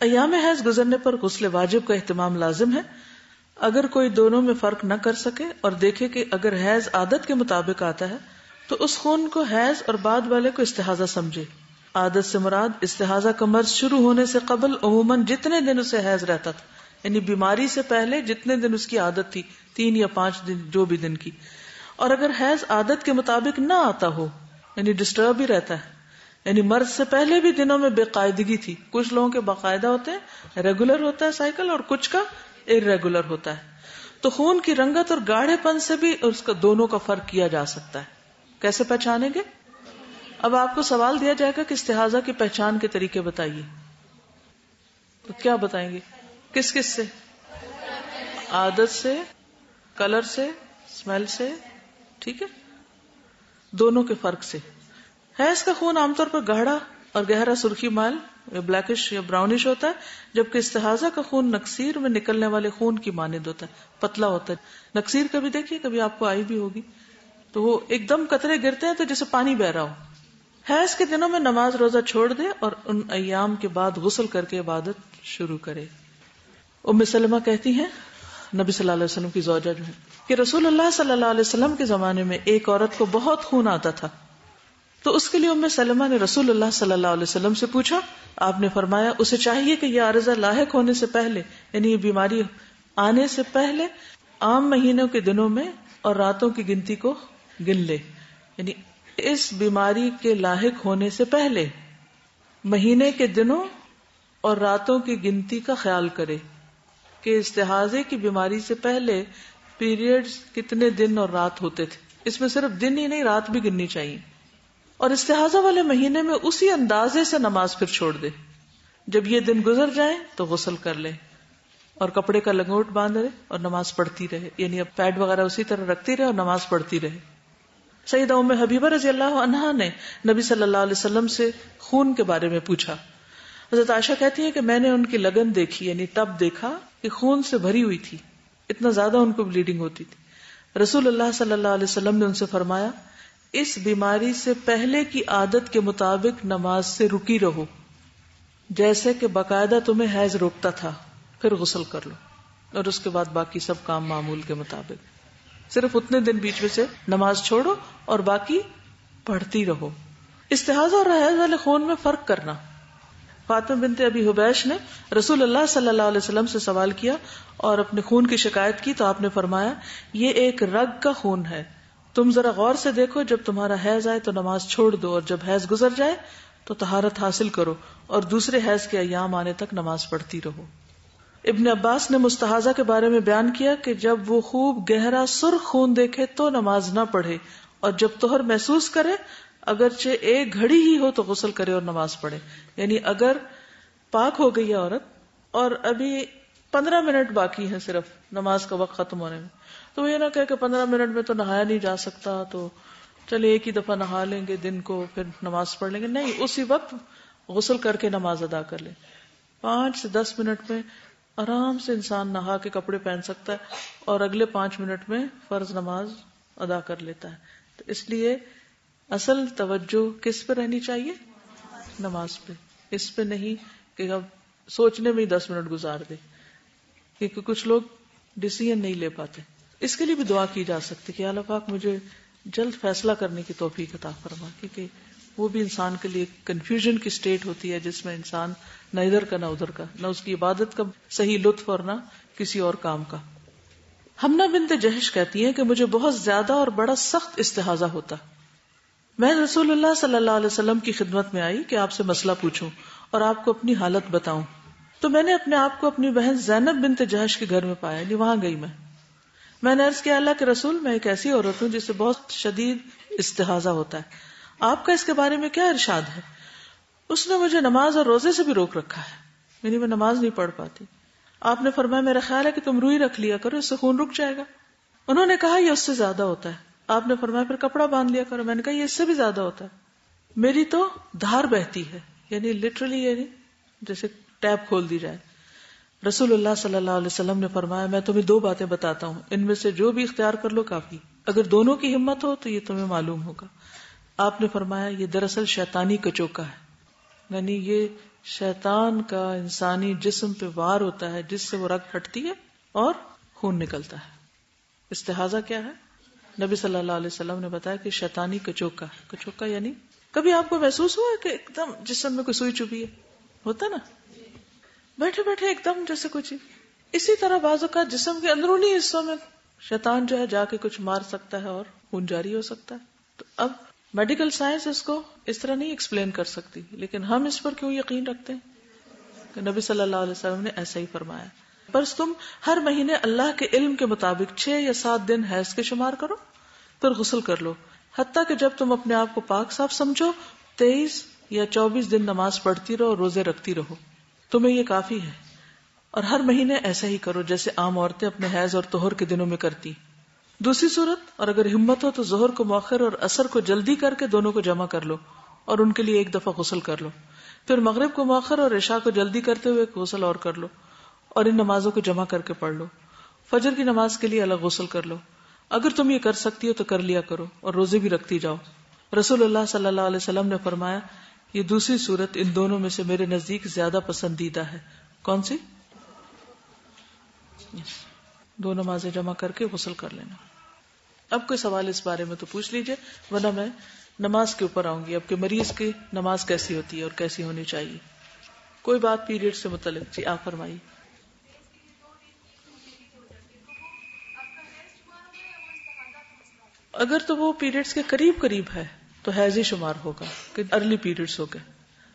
ایام حیض گزرنے پر غسل واجب کا اہتمام لازم ہے. اگر کوئی دونوں میں فرق نہ کر سکے اور دیکھے کہ اگر حیض عادت کے مطابق آتا ہے تو اس خون کو حیض اور بعد والے کو استحاضہ سمجھے. عادت سے مراد استحاضہ کا مرض شروع ہونے سے قبل عموماً جتنے دن اسے حیض رہتا تھا، یعنی بیماری سے پہلے جتنے دن اس کی عادت تھی، 3 یا 5 دن جو بھی دن کی. اور اگر حیض عادت کے مطابق نہ آتا ہو، یعنی ڈسٹرب ہی رہتا ہے، یعنی مرض سے پہلے بھی دنوں میں بے قاعدگی تھی. کچھ لوگوں کے باقاعدہ ہوتے ہیں، ریگولر ہوتا ہے سائیکل، اور کچھ کا ارریگولر ہوتا ہے. تو خون کی رنگت اور گاڑھے پن سے بھی اس کا دونوں کا فرق کیا جا سکتا ہے. کیسے پہچانیں گے؟ اب آپ کو سوال دیا جائے گا کہ استحاضہ کی پہچان کے طریقے بتائیے، تو کیا بتائیں گے؟ کس کس سے؟ عادت سے، کلر سے، اسمیل سے، ٹھیک ہے، دونوں کے فرق سے. حیض کا خون عام طور پر گاڑھا اور گہرا سرخی مائل یا بلیکش یا براؤنش ہوتا ہے، جبکہ استحاضہ کا خون نکسیر میں نکلنے والے خون کی مانند ہوتا ہے، پتلا ہوتا ہے. نکسیر کبھی دیکھیے، کبھی آپ کو آئی بھی ہوگی، تو وہ ایک دم قطرے گرتے ہیں تو جیسے پانی بہ رہا ہو. حیض کے دنوں میں نماز روزہ چھوڑ دے اور ان ایام کے بعد غسل کر کے عبادت شروع کرے. ام سلمہ کہتی ہیں، نبی صلی اللہ علیہ وسلم کی زوجہ جو ہے، کہ رسول اللہ صلی اللہ علیہ وسلم کے زمانے میں ایک عورت کو بہت خون آتا تھا، تو اس کے لیے ام سلمہ نے رسول اللہ صلی اللہ علیہ وسلم سے پوچھا. آپ نے فرمایا اسے چاہیے کہ یہ عارضہ لاحق ہونے سے پہلے، یعنی یہ بیماری آنے سے پہلے، عام مہینوں کے دنوں میں اور راتوں کی گنتی کو گن لے. یعنی اس بیماری کے لاحق ہونے سے پہلے مہینے کے دنوں اور راتوں کی گنتی کا خیال کرے کہ استحاضے کی بیماری سے پہلے پیریڈز کتنے دن اور رات ہوتے تھے. اس میں صرف دن ہی نہیں، رات بھی گننی چاہیے. اور استحاضہ والے مہینے میں اسی اندازے سے نماز پھر چھوڑ دے. جب یہ دن گزر جائیں تو غسل کر لے اور کپڑے کا لنگوٹ باندھ رہے اور نماز پڑھتی رہے، یعنی اب پیڈ وغیرہ اسی طرح رکھتی رہے اور نماز پڑھتی رہے. سیدہ ام حبیبہ رضی اللہ عنہا نے نبی صلی اللہ علیہ وسلم سے خون کے بارے میں پوچھا. حضرت عائشہ کہتی ہے کہ میں نے ان کی لگن دیکھی، یعنی ٹب دیکھا کہ خون سے بھری ہوئی تھی، اتنا زیادہ ان کو بلیڈنگ ہوتی تھی. رسول اللہ صلی اللہ علیہ وسلم نے ان سے فرمایا، اس بیماری سے پہلے کی عادت کے مطابق نماز سے رکی رہو، جیسے کہ باقاعدہ تمہیں حیض روکتا تھا، پھر غسل کر لو اور اس کے بعد باقی سب کام معمول کے مطابق. صرف اتنے دن بیچ میں سے نماز چھوڑو اور باقی پڑھتی رہو. استحاضہ اور حیض والے خون میں فرق کرنا. فاطمہ بنت ابی حبیش نے رسول اللہ صلی اللہ علیہ وسلم سے سوال کیا اور اپنے خون کی شکایت کی تو آپ نے فرمایا، یہ ایک رگ کا خون ہے، تم ذرا غور سے دیکھو، جب تمہارا حیض آئے تو نماز چھوڑ دو اور جب حیض گزر جائے تو طہارت حاصل کرو اور دوسرے حیض کے ایام آنے تک نماز پڑھتی رہو. ابن عباس نے مستحاضہ کے بارے میں بیان کیا کہ جب وہ خوب گہرا سرخ خون دیکھے تو نماز نہ پڑھے، اور جب طہر محسوس کرے اگرچہ ایک گھڑی ہی ہو تو غسل کرے اور نماز پڑھے. یعنی اگر پاک ہو گئی ہے عورت اور ابھی 15 منٹ باقی ہیں صرف نماز کا وقت ختم ہونے میں، تو یہ نہ کہے کہ 15 منٹ میں تو نہایا نہیں جا سکتا، تو چلے ایک ہی دفعہ نہا لیں گے دن کو پھر نماز پڑھ لیں گے. نہیں، اسی وقت غسل کر کے نماز ادا کر لیں. 5 سے 10 منٹ میں آرام سے انسان نہا کے کپڑے پہن سکتا ہے اور اگلے 5 منٹ میں فرض نماز ادا کر لیتا ہے. تو اس لیے اصل توجہ کس پہ رہنی چاہیے؟ نماز پہ، اس پہ نہیں کہ اب سوچنے میں ہی 10 منٹ گزار دے، کیونکہ کچھ لوگ ڈیسیژن نہیں لے پاتے. اس کے لیے بھی دعا کی جا سکتی کہ اللہ پاک مجھے جلد فیصلہ کرنے کی توفیق عطا فرما، کیونکہ وہ بھی انسان کے لیے کنفیوژن کی سٹیٹ ہوتی ہے جس میں انسان نہ ادھر کا نہ ادھر کا، نہ اس کی عبادت کا صحیح لطف اور نہ کسی اور کام کا. حمنہ بنت جہش کہتی ہیں کہ مجھے بہت زیادہ اور بڑا سخت استحاضہ ہوتا. میں رسول اللہ صلی اللہ علیہ وسلم کی خدمت میں آئی کہ آپ سے مسئلہ پوچھوں اور آپ کو اپنی حالت بتاؤں. تو میں نے اپنے آپ کو اپنی بہن زینب بنت جہش کے گھر میں پایا، یعنی وہاں گئی. میں نے عرض کیا، اللہ کے رسول، میں ایک ایسی عورت ہوں جسے بہت شدید استحاضہ ہوتا ہے، آپ کا اس کے بارے میں کیا ارشاد ہے؟ اس نے مجھے نماز اور روزے سے بھی روک رکھا ہے، یعنی میں نماز نہیں پڑھ پاتی. آپ نے فرمایا میرا خیال ہے کہ تم روئی رکھ لیا کرو، اس سے خون رک جائے گا. انہوں نے کہا یہ اس سے زیادہ ہوتا ہے. آپ نے فرمایا پھر کپڑا باندھ لیا کرو. میں نے کہا یہ اس سے بھی زیادہ ہوتا ہے. میری تو دھار بہتی ہے، یعنی لٹرلی یعنی جیسے ٹیپ کھول دی جائے. رسول اللہ صلی اللہ علیہ وسلم نے فرمایا میں تمہیں 2 باتیں بتاتا ہوں، ان میں سے جو بھی اختیار کر لو کافی، اگر دونوں کی ہمت ہو تو یہ تمہیں معلوم ہوگا. آپ نے فرمایا یہ دراصل شیطانی کچوکا ہے، یعنی یہ شیطان کا انسانی جسم پہ وار ہوتا ہے جس سے وہ رگ پھٹتی ہے اور خون نکلتا ہے. استحاضہ کیا ہے؟ نبی صلی اللہ علیہ وسلم نے بتایا کہ شیطانی کچوکا یعنی کبھی آپ کو محسوس ہوا ہے کہ ایک دم جسم میں کوئی سوئی چبھی ہے؟ ہوتا نا، بیٹھے بیٹھے ایک دم جیسے کچھ. اسی طرح بعض اوقات جسم کے اندرونی حصوں میں شیطان جو ہے جا کے کچھ مار سکتا ہے اور خون جاری ہو سکتا ہے. تو اب میڈیکل سائنس اس کو اس طرح نہیں ایکسپلین کر سکتی، لیکن ہم اس پر کیوں یقین رکھتے ہیں کہ نبی صلی اللہ علیہ وسلم نے ایسا ہی فرمایا. بس تم ہر مہینے اللہ کے علم کے مطابق 6 یا 7 دن حیض کے شمار کرو، پھر غسل کر لو، حتیٰ کہ جب تم اپنے آپ کو پاک صاف سمجھو 23 یا 24 دن نماز پڑھتی رہو اور روزے رکھتی رہو، تمہیں یہ کافی ہے. اور ہر مہینے ایسا ہی کرو جیسے عام عورتیں اپنے حیض اور طہر کے دنوں میں کرتی. دوسری صورت، اور اگر ہمت ہو تو ظہر کو مؤخر اور عصر کو جلدی کر کے دونوں کو جمع کر لو اور ان کے لیے ایک دفعہ غسل کر لو. پھر مغرب کو مؤخر اور عشاء کو جلدی کرتے ہوئے ایک غسل اور کر لو اور ان نمازوں کو جمع کر کے پڑھ لو. فجر کی نماز کے لیے الگ غسل کر لو. اگر تم یہ کر سکتی ہو تو کر لیا کرو اور روزے بھی رکھتی جاؤ. رسول اللہ صلی اللہ علیہ وسلم نے فرمایا یہ دوسری صورت ان دونوں میں سے میرے نزدیک زیادہ پسندیدہ ہے. کون سی؟ 2 نمازیں جمع کر کے غسل کر لینا. اب کوئی سوال اس بارے میں تو پوچھ لیجئے، ورنہ میں نماز کے اوپر آؤں گی. اب کہ مریض کی نماز کیسی ہوتی ہے اور کیسی ہونی چاہیے. کوئی بات پیریڈ سے متعلق؟ جی آپ فرمائیے. اگر تو وہ پیریڈز کے قریب ہے تو حیض ہی شمار ہوگا کہ ارلی پیریڈز ہو گئے،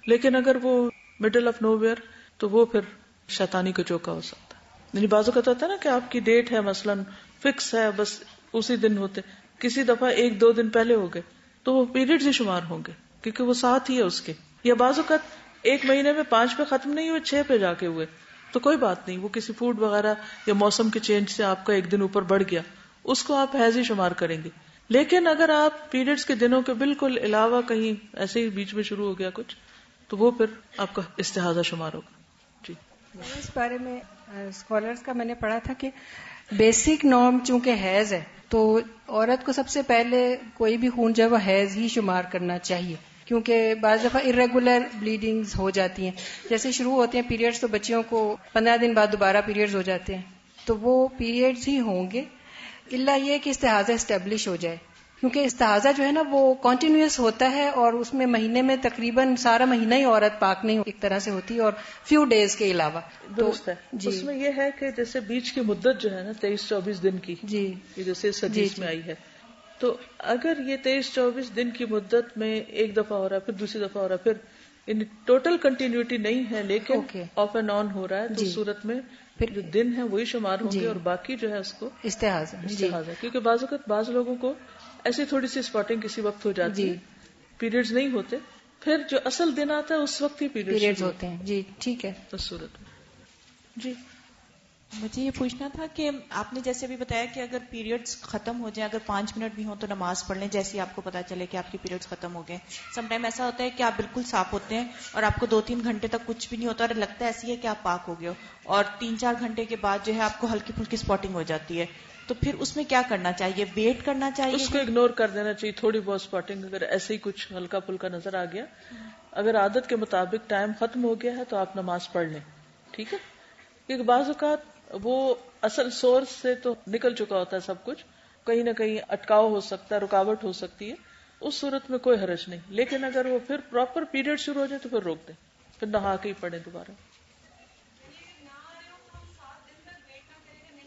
لیکن اگر وہ مڈل آف نو ویئر تو وہ پھر شیطانی کا چوکا ہو سکتا ہے. یعنی بعض اوقات ہوتا ہے نا کہ آپ کی ڈیٹ ہے مثلاً فکس ہے، بس اسی دن ہوتے، کسی دفعہ 1-2 دن پہلے ہو گئے تو وہ پیریڈز ہی شمار ہوں گے کیونکہ وہ ساتھ ہی ہے اس کے. یا بعض اوقات 1 مہینے میں 5 پہ ختم نہیں ہوئے، 6 پہ جا کے ہوئے تو کوئی بات نہیں، وہ کسی فوڈ وغیرہ یا موسم کے چینج سے آپ کا 1 دن اوپر بڑھ گیا، اس کو آپ حیض ہی شمار کریں گے. لیکن اگر آپ پیریڈز کے دنوں کے بالکل علاوہ کہیں ایسے ہی بیچ میں شروع ہو گیا کچھ تو وہ پھر آپ کا استحاضہ شمار ہوگا. جی اس بارے میں اسکالرز کا میں نے پڑھا تھا کہ بیسک نارم چونکہ حیض ہے تو عورت کو سب سے پہلے کوئی بھی خون جو ہے وہ حیض ہی شمار کرنا چاہیے، کیونکہ بعض دفعہ ارریگولر بلیڈنگز ہو جاتی ہیں. جیسے شروع ہوتے ہیں پیریڈز تو بچیوں کو 15 دن بعد دوبارہ پیریڈز ہو جاتے ہیں، تو وہ پیریڈز ہی ہوں گے الا یہ کہ استحاضہ اسٹیبلش ہو جائے، کیونکہ استحاضہ جو ہے نا وہ کنٹینیوس ہوتا ہے اور اس میں مہینے میں تقریباً سارا مہینہ ہی عورت پاک نہیں ایک طرح سے ہوتی اور فیو ڈیز کے علاوہ. درست ہے. اس میں یہ ہے کہ جیسے بیچ کی مدت جو ہے نا 23-24 دن کی، جی یہ جیسے اس حدیث میں آئی ہے، تو اگر یہ 23-24 دن کی مدت میں ایک دفعہ ہو رہا ہے پھر دوسری دفعہ ہو رہا ہے، پھر ٹوٹل کنٹینیوٹی نہیں ہے لیکن آف اینڈ آن ہو رہا ہے، تو اس صورت میں پھر جو دن ہے وہی شمار ہوں گے اور باقی جو ہے اس کو استحاضہ. کیونکہ بعض اوقات بعض لوگوں کو ایسی تھوڑی سی اسپاٹنگ کسی وقت ہو جاتی ہے، پیریڈز نہیں ہوتے، پھر جو اصل دن آتا ہے اس وقت ہی پیریڈز ہوتے ہیں. جی ٹھیک ہے. اس صورت میں جی مجھے یہ پوچھنا تھا کہ آپ نے جیسے بھی بتایا کہ اگر پیریڈز ختم ہو جائیں، اگر 5 منٹ بھی ہوں تو نماز پڑھ لیں جیسے آپ کو پتا چلے کہ آپ کی پیریڈز ختم ہو گئے. سم ٹائم ایسا ہوتا ہے کہ آپ بالکل صاف ہوتے ہیں اور آپ کو 2-3 گھنٹے تک کچھ بھی نہیں ہوتا اور لگتا ہے ایسی ہے کہ آپ پاک ہو گئے ہو، اور 3-4 گھنٹے کے بعد جو ہے آپ کو ہلکی پھلکی اسپاٹنگ ہو جاتی ہے، تو پھر اس میں کیا کرنا چاہیے؟ ویٹ کرنا چاہیے؟ اس کو اگنور کر دینا چاہیے. تھوڑی بہت اسپاٹنگ اگر ایسے ہی کچھ ہلکا پھلکا نظر آ گیا، اگر عادت کے مطابق ٹائم ختم ہو گیا ہے تو آپ نماز پڑھ لیں. ٹھیک ہے، کیونکہ بعض اوقات وہ اصل سورس سے تو نکل چکا ہوتا ہے سب کچھ، کہیں نہ کہیں اٹکاؤ ہو سکتا ہے، رکاوٹ ہو سکتی ہے، اس صورت میں کوئی حرج نہیں. لیکن اگر وہ پھر پراپر پیریڈ شروع ہو جائے تو پھر روک دیں، پھر نہا کے ہی پڑھیں دوبارہ.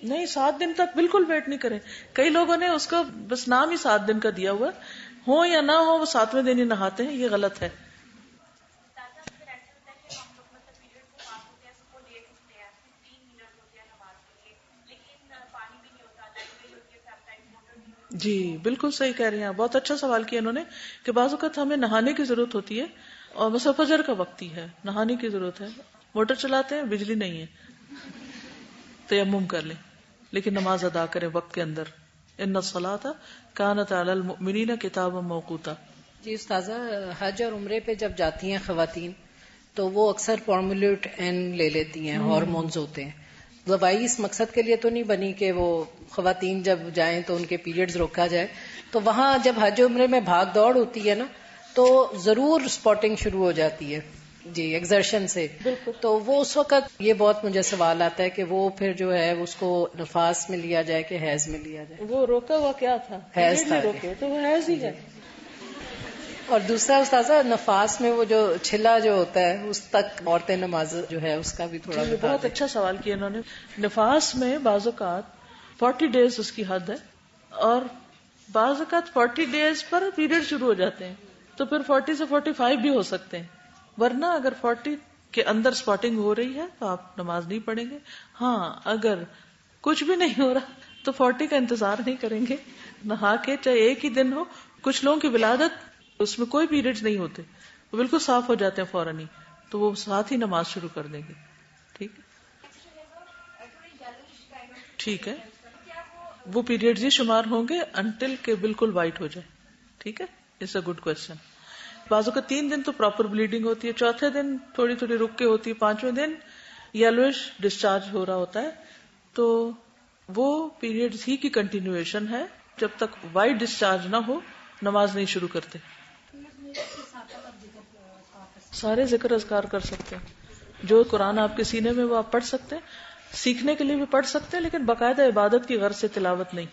نہیں 7 دن تک بالکل ویٹ نہیں کریں. کئی لوگوں نے اس کو بس نام ہی 7 دن کا دیا ہوا، ہو یا نہ ہو وہ 7ویں دن ہی نہاتے ہیں، یہ غلط ہے. جی بالکل صحیح کہہ رہی ہیں، بہت اچھا سوال کیا انہوں نے کہ بعض اوقات ہمیں نہانے کی ضرورت ہوتی ہے اور مثلا فجر کا وقت ہی ہے، نہانے کی ضرورت ہے، موٹر چلاتے ہیں بجلی نہیں ہے، تیمم کر لیں لیکن نماز ادا کریں وقت کے اندر. ان الصلاۃ کانت علی المؤمنین کتابا موقوتا. جی استاذہ، حج اور عمرے پہ جب جاتی ہیں خواتین تو وہ اکثر فارمولیٹ این لے لیتی ہیں، ہارمونز ہوتے ہیں. دوائی اس مقصد کے لیے تو نہیں بنی کہ وہ خواتین جب جائیں تو ان کے پیریڈز روکا جائے. تو وہاں جب حج عمرے میں بھاگ دوڑ ہوتی ہے نا تو ضرور اسپاٹنگ شروع ہو جاتی ہے. جی ایگزرشن سے. تو وہ اس وقت یہ بہت مجھے سوال آتا ہے کہ وہ پھر جو ہے اس کو نفاس میں لیا جائے کہ حیض میں لیا جائے. وہ روکا ہوا کیا تھا؟ حیض تھا. روکے تو وہ حیض ہی ہے. اور دوسرا استاذہ نفاس میں وہ جو چھلا جو ہوتا ہے اس تک عورتیں نماز جو ہے اس کا بھی تھوڑا بتا بہت اچھا سوال کیا انہوں نے. نفاس میں بعض اوقات 40 days اس کی حد ہے اور بعض اوقات 40 days پر پیریڈ شروع ہو جاتے ہیں تو پھر 40 سے 45 بھی ہو سکتے ہیں. ورنہ اگر 40 کے اندر سپاٹنگ ہو رہی ہے تو آپ نماز نہیں پڑھیں گے. ہاں اگر کچھ بھی نہیں ہو رہا تو 40 کا انتظار نہیں کریں گے, نہا کے چاہے ایک ہی دن ہو. کچھ لوگوں کی ولادت اس میں کوئی پیریڈز نہیں ہوتے, وہ بالکل صاف ہو جاتے ہیں فوراً ہی, تو وہ ساتھ ہی نماز شروع کر دیں گے. ٹھیک ٹھیک ہے, وہ پیریڈز ہی شمار ہوں گے انٹل کہ بالکل وائٹ ہو جائے. ٹھیک ہے, اٹس اے گڈ کوشچن. بعضوں کا 3 دن تو پراپر بلیڈنگ ہوتی ہے, چوتھے دن تھوڑی تھوڑی رک کے ہوتی ہے, 5ویں دن یلوش ڈسچارج ہو رہا ہوتا ہے. تو وہ پیریڈز ہی کی کنٹینیویشن ہے. جب تک وائٹ ڈسچارج نہ ہو نماز نہیں شروع کرتے. سارے ذکر اذکار کر سکتے ہیں, جو قرآن آپ کے سینے میں وہ آپ پڑھ سکتے ہیں, سیکھنے کے لیے بھی پڑھ سکتے ہیں, لیکن باقاعدہ عبادت کی غرض سے تلاوت نہیں.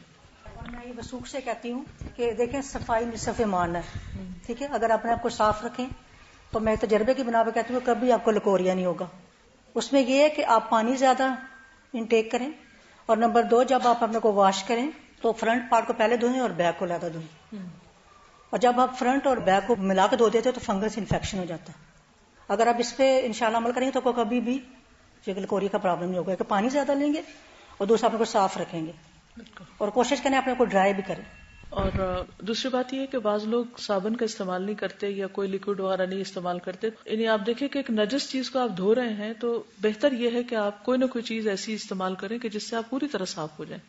میں یہ وثوق سے کہتی ہوں کہ دیکھیں صفائی نصف ایمان ہے. ٹھیک ہے, اگر اپنے آپ کو صاف رکھیں تو میں تجربے کی بنا پہ کہتی ہوں کبھی آپ کو لکوریا نہیں ہوگا. اس میں یہ ہے کہ آپ پانی زیادہ انٹیک کریں, اور نمبر 2 جب آپ اپنے کو واش کریں تو فرنٹ پارٹ کو پہلے دھوئیں اور بیک کو زیادہ دھوئیں. اور جب آپ فرنٹ اور بیک کو ملا کے دھو دیتے تو فنگس انفیکشن ہو جاتا ہے. اگر آپ اس پہ انشاءاللہ عمل کریں تو کبھی بھی گلکوری کا پرابلم نہیں ہوگا, کہ پانی زیادہ لیں گے اور دوسرا اپنے کو صاف رکھیں گے, اور کوشش کریں اپنے کو ڈرائی بھی کریں. اور دوسری بات یہ ہے کہ بعض لوگ صابن کا استعمال نہیں کرتے یا کوئی لیکوڈ وغیرہ نہیں استعمال کرتے. یعنی آپ دیکھیں کہ ایک نجس چیز کو آپ دھو رہے ہیں تو بہتر یہ ہے کہ آپ کوئی نہ کوئی چیز ایسی استعمال کریں کہ جس سے آپ پوری طرح صاف ہو جائیں.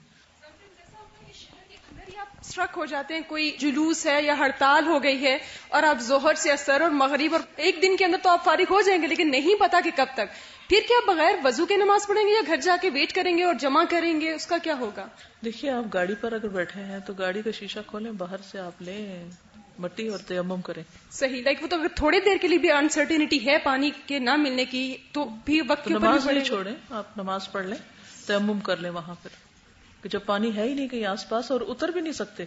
اسٹرک ہو جاتے ہیں, کوئی جلوس ہے یا ہڑتال ہو گئی ہے اور آپ ظہر سے اثر اور مغرب اور ایک دن کے اندر تو آپ فارغ ہو جائیں گے, لیکن نہیں پتا کہ کب تک, پھر کیا بغیر وضو کے نماز پڑھیں گے یا گھر جا کے ویٹ کریں گے اور جمع کریں گے, اس کا کیا ہوگا؟ دیکھیے آپ گاڑی پر اگر بیٹھے ہیں تو گاڑی کا شیشہ کھولیں, باہر سے آپ لیں مٹی اور تیمم کریں. صحیح, وہ تو اگر تھوڑی دیر کے لیے بھی انسرٹینٹی ہے پانی کے نہ ملنے کی تو بھی وقت کے اوپر نماز نہیں چھوڑیں, آپ نماز پڑھ لیں, تیمم کر لیں وہاں پر, کہ جب پانی ہے ہی نہیں کہیں آس پاس اور اتر بھی نہیں سکتے.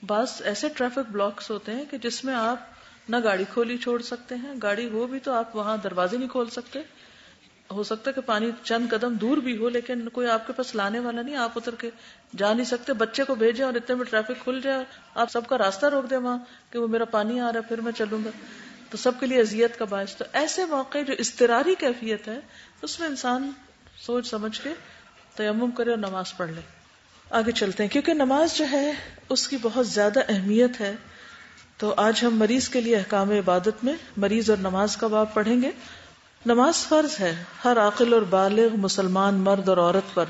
بعض ایسے ٹریفک بلاکس ہوتے ہیں کہ جس میں آپ نہ گاڑی کھولی چھوڑ سکتے ہیں, گاڑی ہو بھی تو آپ وہاں دروازے نہیں کھول سکتے. ہو سکتا ہے کہ پانی چند قدم دور بھی ہو لیکن کوئی آپ کے پاس لانے والا نہیں, آپ اتر کے جا نہیں سکتے. بچے کو بھیجیں اور اتنے میں ٹریفک کھل جائے, آپ سب کا راستہ روک دیں وہاں کہ وہ میرا پانی آ رہا ہے پھر میں چلوں گا, تو سب کے لیے اذیت کا باعث. تو ایسے موقع جو اضطراری کیفیت ہے اس میں انسان سوچ سمجھ کے تیمم کرے اور نماز پڑھ لے. آگے چلتے ہیں کیونکہ نماز جو ہے اس کی بہت زیادہ اہمیت ہے. تو آج ہم مریض کے لیے احکام عبادت میں مریض اور نماز کا باب پڑھیں گے. نماز فرض ہے ہر عاقل اور بالغ مسلمان مرد اور عورت پر,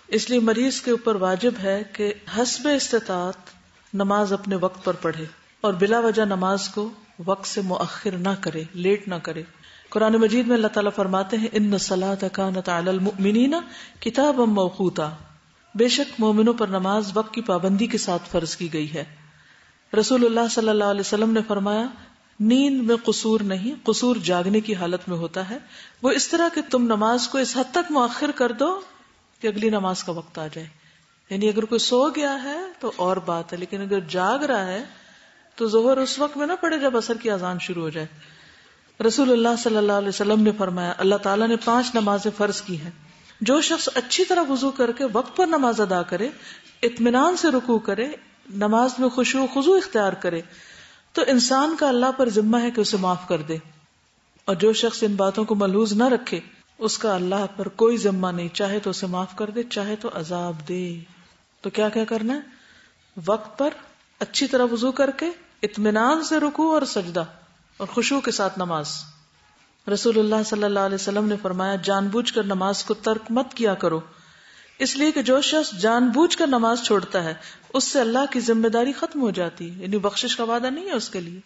اس لیے مریض کے اوپر واجب ہے کہ حسب استطاعت نماز اپنے وقت پر پڑھے اور بلا وجہ نماز کو وقت سے مؤخر نہ کرے, لیٹ نہ کرے. قرآن مجید میں اللہ تعالیٰ فرماتے ہیں ان الصلاۃ کانت علی المؤمنین کتابا موقوتا, بے شک مومنوں پر نماز وقت کی پابندی کے ساتھ فرض کی گئی ہے. رسول اللہ صلی اللہ علیہ وسلم نے فرمایا نیند میں قصور نہیں, قصور جاگنے کی حالت میں ہوتا ہے. وہ اس طرح کہ تم نماز کو اس حد تک مؤخر کر دو کہ اگلی نماز کا وقت آ جائے. یعنی اگر کوئی سو گیا ہے تو اور بات ہے, لیکن اگر جاگ رہا ہے تو ظہر اس وقت میں نہ پڑے جب عصر کی اذان شروع ہو جائے. رسول اللہ صلی اللہ علیہ وسلم نے فرمایا اللہ تعالیٰ نے 5 نمازیں فرض کی ہیں. جو شخص اچھی طرح وضو کر کے وقت پر نماز ادا کرے, اطمینان سے رکوع کرے, نماز میں خشوع و خضوع اختیار کرے, تو انسان کا اللہ پر ذمہ ہے کہ اسے معاف کر دے. اور جو شخص ان باتوں کو ملحوظ نہ رکھے اس کا اللہ پر کوئی ذمہ نہیں, چاہے تو اسے معاف کر دے چاہے تو عذاب دے. تو کیا کرنا ہے؟ وقت پر اچھی طرح وضو کر کے اطمینان سے رکوع اور سجدہ اور خشوع کے ساتھ نماز. رسول اللہ صلی اللہ علیہ وسلم نے فرمایا جان بوجھ کر نماز کو ترک مت کیا کرو, اس لیے کہ جو شخص جان بوجھ کر نماز چھوڑتا ہے اس سے اللہ کی ذمہ داری ختم ہو جاتی ہے, یعنی بخشش کا وعدہ نہیں ہے اس کے لیے.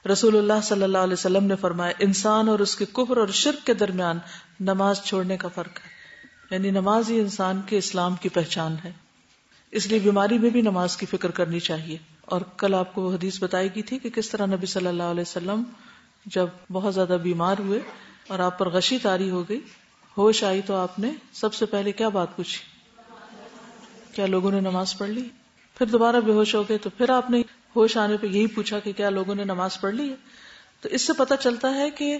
رسول اللہ صلی اللہ علیہ وسلم نے فرمایا انسان اور اس کے کفر اور شرک کے درمیان نماز چھوڑنے کا فرق ہے, یعنی نماز ہی انسان کے اسلام کی پہچان ہے. اس لیے بیماری میں بھی نماز کی فکر کرنی چاہیے. اور کل آپ کو حدیث بتائی گئی تھی کہ کس طرح نبی صلی اللہ علیہ وسلم جب بہت زیادہ بیمار ہوئے اور آپ پر غشی طاری ہو گئی، ہوش آئی تو آپ نے سب سے پہلے کیا بات پوچھی؟ کیا لوگوں نے نماز پڑھ لی؟ پھر دوبارہ بے ہوش ہو گئے تو پھر آپ نے ہوش آنے پہ یہی پوچھا کہ کیا لوگوں نے نماز پڑھ لی ہے؟ تو اس سے پتہ چلتا ہے کہ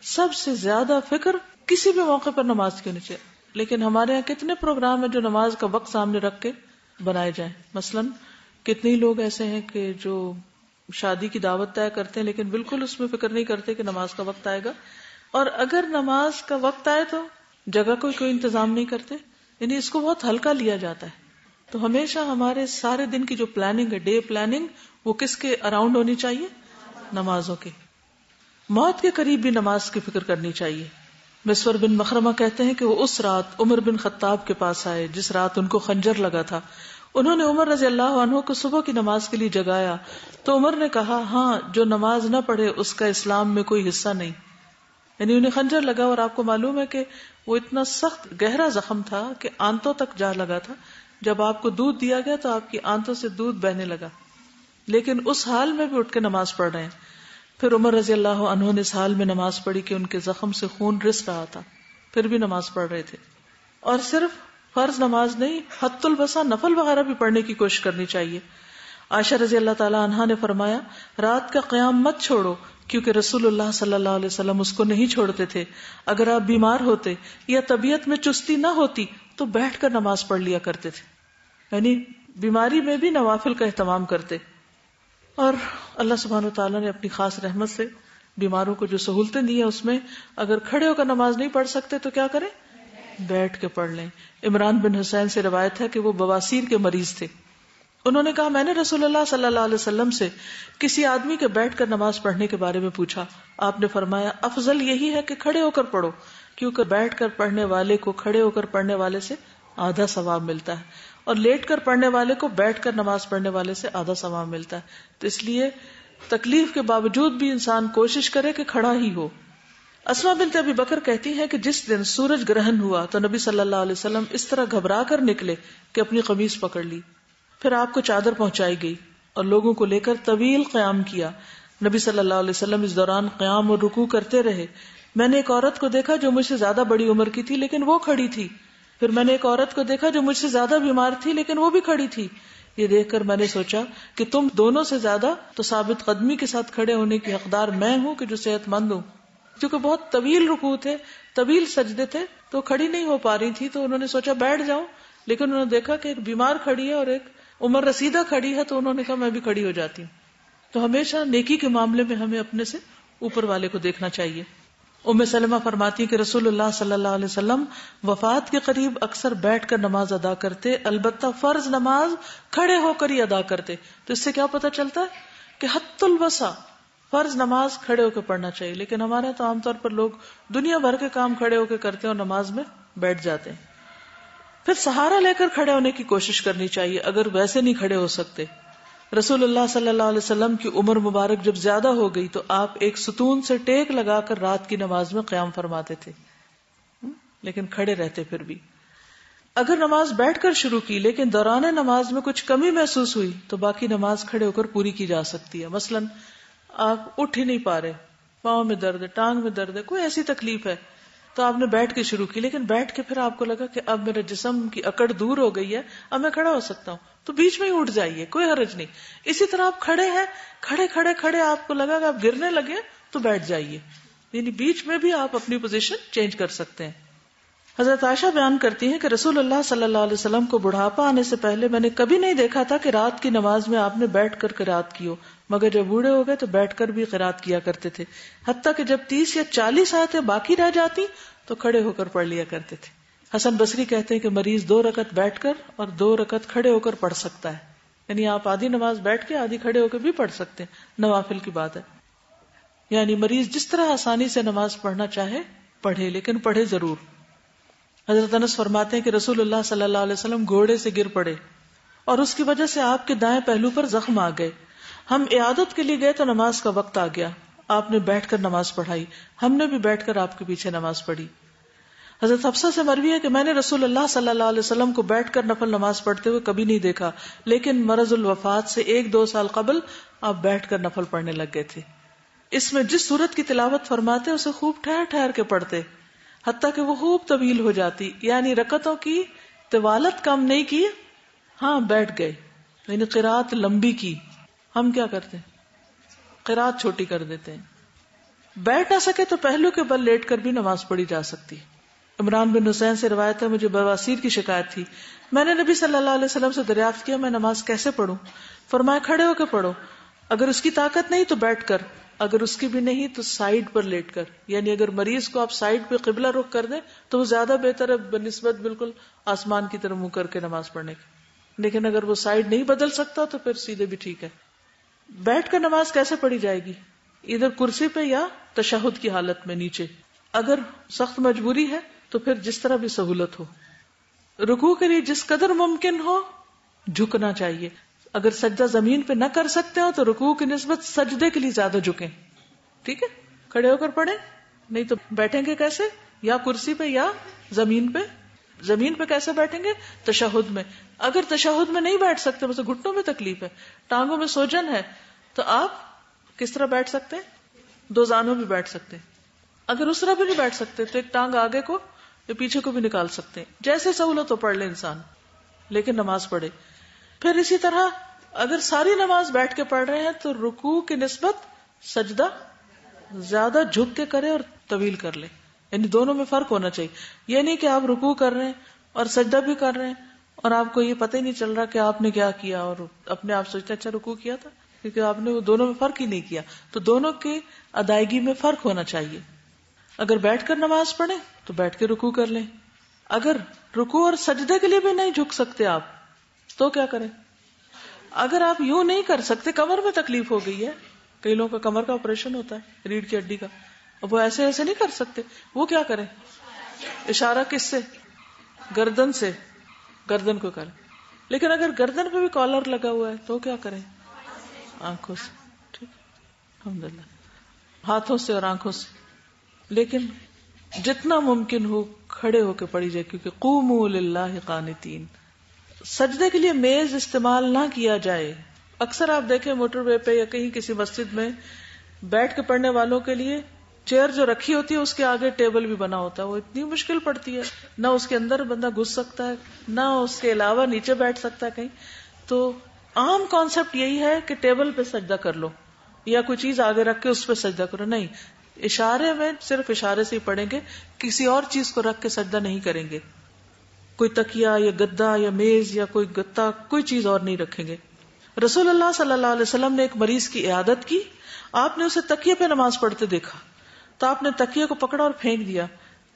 سب سے زیادہ فکر کسی بھی موقع پر نماز کی ہونی چاہیے. لیکن ہمارے یہاں کتنے پروگرام ہیں جو نماز کا وقت سامنے رکھ کے بنائے جائیں. مثلاً کتنے لوگ ایسے ہیں کہ جو شادی کی دعوت طے کرتے ہیں لیکن بالکل اس میں فکر نہیں کرتے کہ نماز کا وقت آئے گا، اور اگر نماز کا وقت آئے تو جگہ کوئی انتظام نہیں کرتے. یعنی اس کو بہت ہلکا لیا جاتا ہے. تو ہمیشہ ہمارے سارے دن کی جو پلاننگ ہے، ڈے پلاننگ، وہ کس کے اراؤنڈ ہونی چاہیے؟ نمازوں کے. موت کے قریب بھی نماز کی فکر کرنی چاہیے. مسور بن مخرمہ کہتے ہیں کہ وہ اس رات عمر بن خطاب کے پاس آئے جس رات ان کو خنجر لگا تھا. انہوں نے عمر رضی اللہ عنہ کو صبح کی نماز کے لیے جگایا تو عمر نے کہا، ہاں جو نماز نہ پڑھے اس کا اسلام میں کوئی حصہ نہیں. یعنی انہیں خنجر لگا اور آپ کو معلوم ہے کہ وہ اتنا سخت گہرا زخم تھا کہ آنتوں تک جا لگا تھا. جب آپ کو دودھ دیا گیا تو آپ کی آنتوں سے دودھ بہنے لگا، لیکن اس حال میں بھی اٹھ کے نماز پڑھ رہے ہیں. پھر عمر رضی اللہ عنہ نے اس حال میں نماز پڑھی کہ ان کے زخم سے خون رس رہا تھا، پھر بھی نماز پڑھ رہے تھے. اور صرف فرض نماز نہیں، حت البصا نفل وغیرہ بھی پڑھنے کی کوشش کرنی چاہیے. عائشہ رضی اللہ تعالی عنہا نے فرمایا، رات کا قیام مت چھوڑو، کیونکہ رسول اللہ صلی اللہ علیہ وسلم اس کو نہیں چھوڑتے تھے. اگر آپ بیمار ہوتے یا طبیعت میں چستی نہ ہوتی تو بیٹھ کر نماز پڑھ لیا کرتے تھے. یعنی بیماری میں بھی نوافل کا اہتمام کرتے. اور اللہ سبحانہ وتعالیٰ نے اپنی خاص رحمت سے بیماروں کو جو سہولتیں دی ہیں اس میں اگر کھڑے ہو کر نماز نہیں پڑھ سکتے تو کیا کریں؟ بیٹھ کے پڑھ لیں. عمران بن حسین سے روایت ہے کہ وہ بواسیر کے مریض تھے. انہوں نے کہا، میں نے رسول اللہ صلی اللہ علیہ وسلم سے کسی آدمی کے بیٹھ کر نماز پڑھنے کے بارے میں پوچھا. آپ نے فرمایا، افضل یہی ہے کہ کھڑے ہو کر پڑھو، کیونکہ بیٹھ کر پڑھنے والے کو کھڑے ہو کر پڑھنے والے سے آدھا ثواب ملتا ہے، اور لیٹ کر پڑھنے والے کو بیٹھ کر نماز پڑھنے والے سے آدھا ثواب ملتا ہے. تو اس لیے تکلیف کے باوجود بھی انسان کوشش کرے کہ کھڑا ہی ہو. اسماء بنت ابی بکر کہتی ہیں کہ جس دن سورج گرہن ہوا تو نبی صلی اللہ علیہ وسلم اس طرح گھبرا کر نکلے کہ اپنی قمیص پکڑ لی. پھر آپ کو چادر پہنچائی گئی اور لوگوں کو لے کر طویل قیام کیا. نبی صلی اللہ علیہ وسلم اس دوران قیام اور رکوع کرتے رہے. میں نے ایک عورت کو دیکھا جو مجھ سے زیادہ بڑی عمر کی تھی لیکن وہ کھڑی تھی. پھر میں نے ایک عورت کو دیکھا جو مجھ سے زیادہ بیمار تھی لیکن وہ بھی کھڑی تھی. یہ دیکھ کر میں نے سوچا کہ تم دونوں سے زیادہ تو ثابت قدمی کے ساتھ کھڑے ہونے کی حقدار میں ہوں کہ جو صحت مند ہوں. کیونکہ بہت طویل رکوع تھے، طویل سجدے تھے، تو کھڑی نہیں ہو پا رہی تھی. تو انہوں نے سوچا بیٹھ جاؤں، لیکن انہوں نے دیکھا کہ ایک بیمار کھڑی ہے اور ایک عمر رسیدہ کھڑی ہے، تو انہوں نے کہا میں بھی کھڑی ہو جاتی ہوں. تو ہمیشہ نیکی کے معاملے میں ہمیں اپنے سے اوپر والے کو دیکھنا چاہیے. ام سلمہ فرماتی ہے کہ رسول اللہ صلی اللہ علیہ وسلم وفات کے قریب اکثر بیٹھ کر نماز ادا کرتے، البتہ فرض نماز کھڑے ہو کر ہی ادا کرتے. تو اس سے کیا پتہ چلتا ہے کہ حت البصا فرض نماز کھڑے ہو کے پڑھنا چاہیے. لیکن ہمارے تو عام طور پر لوگ دنیا بھر کے کام کھڑے ہو کے کرتے ہیں اور نماز میں بیٹھ جاتے ہیں. پھر سہارا لے کر کھڑے ہونے کی کوشش کرنی چاہیے اگر ویسے نہیں کھڑے ہو سکتے. رسول اللہ صلی اللہ علیہ وسلم کی عمر مبارک جب زیادہ ہو گئی تو آپ ایک ستون سے ٹیک لگا کر رات کی نماز میں قیام فرماتے تھے، لیکن کھڑے رہتے. پھر بھی اگر نماز بیٹھ کر شروع کی لیکن دوران نماز میں کچھ کمی محسوس ہوئی تو باقی نماز کھڑے ہو کر پوری کی جا سکتی ہے. مثلا آپ اٹھ ہی نہیں پا رہے، پاؤں میں درد ہے، ٹانگ میں درد ہے، کوئی ایسی تکلیف ہے، تو آپ نے بیٹھ کے شروع کی، لیکن بیٹھ کے پھر آپ کو لگا کہ اب میرے جسم کی اکڑ دور ہو گئی ہے، اب میں کھڑا ہو سکتا ہوں، تو بیچ میں ہی اٹھ جائیے، کوئی حرج نہیں. اسی طرح آپ کھڑے ہیں، کھڑے آپ کو لگا کہ آپ گرنے لگے تو بیٹھ جائیے. یعنی بیچ میں بھی آپ اپنی پوزیشن چینج کر سکتے ہیں. حضرت عائشہ بیان کرتی ہیں کہ رسول اللہ صلی اللہ علیہ وسلم کو بڑھاپا آنے سے پہلے میں نے کبھی نہیں دیکھا تھا کہ رات کی نماز میں آپ نے بیٹھ کر قرات کی ہو، مگر جب بوڑھے ہو گئے تو بیٹھ کر بھی قرات کیا کرتے تھے، حتیٰ کہ جب 30 یا 40 آیتیں باقی رہ جاتی تو کھڑے ہو کر پڑھ لیا کرتے تھے. حسن بصری کہتے ہیں کہ مریض 2 رکعت بیٹھ کر اور 2 رکعت کھڑے ہو کر پڑھ سکتا ہے. یعنی آپ آدھی نماز بیٹھ کے آدھی کھڑے ہو کے بھی پڑھ سکتے ہیں، نوافل کی بات ہے. یعنی مریض جس طرح آسانی سے نماز پڑھنا چاہے پڑھے، لیکن پڑھے ضرور. حضرت انس فرماتے ہیں کہ رسول اللہ صلی اللہ علیہ وسلم گھوڑے سے گر پڑے اور اس کی وجہ سے آپ کے دائیں پہلو پر زخم آ گئے. ہم عیادت کے لیے گئے تو نماز کا وقت آ گیا، آپ نے بیٹھ کر نماز پڑھائی، ہم نے بھی بیٹھ کر آپ کے پیچھے نماز پڑھی. حضرت حفصہ سے مروی ہے کہ میں نے رسول اللہ صلی اللہ علیہ وسلم کو بیٹھ کر نفل نماز پڑھتے ہوئے کبھی نہیں دیکھا، لیکن مرض الوفات سے 1-2 سال قبل آپ بیٹھ کر نفل پڑھنے لگ گئے تھے. اس میں جس سورت کی تلاوت فرماتے اسے خوب ٹھہر ٹھہر کے پڑھتے حتیٰ کہ وہ خوب طویل ہو جاتی، یعنی رکعتوں کی طوالت کم نہیں کی، ہاں بیٹھ گئے، یعنی قرات لمبی کی. ہم کیا کرتے ہیں؟ قرات چھوٹی کر دیتے ہیں. بیٹھ نہ سکے تو پہلو کے بل لیٹ کر بھی نماز پڑھی جا سکتی. عمران بن حسین سے روایت ہے، مجھے بواسیر کی شکایت تھی، میں نے نبی صلی اللہ علیہ وسلم سے دریافت کیا میں نماز کیسے پڑھوں؟ فرمایا کھڑے ہو کے پڑھو، اگر اس کی طاقت نہیں تو بیٹھ کر، اگر اس کی بھی نہیں تو سائیڈ پر لیٹ کر. یعنی اگر مریض کو آپ سائیڈ پہ قبلہ رخ کر دیں تو وہ زیادہ بہتر ہے بنسبت بالکل آسمان کی طرف منہ کر کے نماز پڑھنے کی. لیکن اگر وہ سائیڈ نہیں بدل سکتا تو پھر سیدھے بھی ٹھیک ہے. بیٹھ کر نماز کیسے پڑھی جائے گی؟ ادھر کرسی پہ یا تشہد کی حالت میں نیچے. اگر سخت مجبوری ہے تو پھر جس طرح بھی سہولت ہو. رکوع کے لیے جس قدر ممکن ہو جھکنا چاہیے. اگر سجدہ زمین پہ نہ کر سکتے ہو تو رکوع کی نسبت سجدے کے لیے زیادہ جھکیں. ٹھیک ہے، کھڑے ہو کر پڑھیں، نہیں تو بیٹھیں گے کیسے؟ یا کرسی پہ یا زمین پہ. زمین پہ کیسے بیٹھیں گے؟ تشہد میں. اگر تشہد میں نہیں بیٹھ سکتے، مثلا گھٹنوں میں تکلیف ہے، ٹانگوں میں سوجن ہے، تو آپ کس طرح بیٹھ سکتے ہیں؟ دو زانوں بھی بیٹھ سکتے ہیں. اگر اس طرح بھی نہیں بیٹھ سکتے تو ایک ٹانگ آگے کو یا پیچھے کو بھی نکال سکتے ہیں. جیسے سہولت ہو پڑھ لے انسان، لیکن نماز پڑھے. پھر اسی طرح اگر ساری نماز بیٹھ کے پڑھ رہے ہیں تو رکوع کی نسبت سجدہ زیادہ جھک کے کرے اور طویل کر لے. یعنی دونوں میں فرق ہونا چاہیے. یہ نہیں کہ آپ رکوع کر رہے ہیں اور سجدہ بھی کر رہے ہیں اور آپ کو یہ پتہ ہی نہیں چل رہا کہ آپ نے کیا کیا، اور اپنے آپ سوچتے اچھا رکوع کیا تھا، کیونکہ آپ نے وہ دونوں میں فرق ہی نہیں کیا. تو دونوں کی ادائیگی میں فرق ہونا چاہیے. اگر بیٹھ کر نماز پڑھیں تو بیٹھ کے رکوع کر لیں. اگر رکوع اور سجدے کے لیے بھی نہیں جھک سکتے آپ تو کیا کریں؟ اگر آپ یوں نہیں کر سکتے، کمر میں تکلیف ہو گئی ہے، کئی لوگوں کا کمر کا آپریشن ہوتا ہے، ریڑھ کی ہڈی کا، اب وہ ایسے ایسے نہیں کر سکتے، وہ کیا کریں؟ اشارہ کس سے؟ گردن سے، گردن کو کریں. لیکن اگر گردن پہ بھی کالر لگا ہوا ہے تو کیا کریں؟ آنکھوں سے. ٹھیک، الحمدللہ، ہاتھوں سے اور آنکھوں سے. لیکن جتنا ممکن ہو کھڑے ہو کے پڑھی جائے، کیونکہ قوموا للہ قانتین. سجدے کے لیے میز استعمال نہ کیا جائے. اکثر آپ دیکھیں موٹر وے پہ یا کہیں کسی مسجد میں بیٹھ کے پڑھنے والوں کے لیے چیئر جو رکھی ہوتی ہے اس کے آگے ٹیبل بھی بنا ہوتا ہے. وہ اتنی مشکل پڑتی ہے، نہ اس کے اندر بندہ گھس سکتا ہے، نہ اس کے علاوہ نیچے بیٹھ سکتا ہے کہیں. تو عام کانسیپٹ یہی ہے کہ ٹیبل پہ سجدہ کر لو یا کوئی چیز آگے رکھ کے اس پہ سجدہ کرو. نہیں، اشارے میں صرف اشارے سے ہی پڑھیں گے، کسی اور چیز کو رکھ کے سجدہ نہیں کریں گے. کوئی تکیہ یا گدا یا میز یا کوئی گتا کوئی چیز اور نہیں رکھیں گے. رسول اللہ صلی اللہ علیہ وسلم نے ایک مریض کی عیادت کی. آپ نے اسے تکیے پہ نماز پڑھتے دیکھا تو آپ نے تکیے کو پکڑا اور پھینک دیا.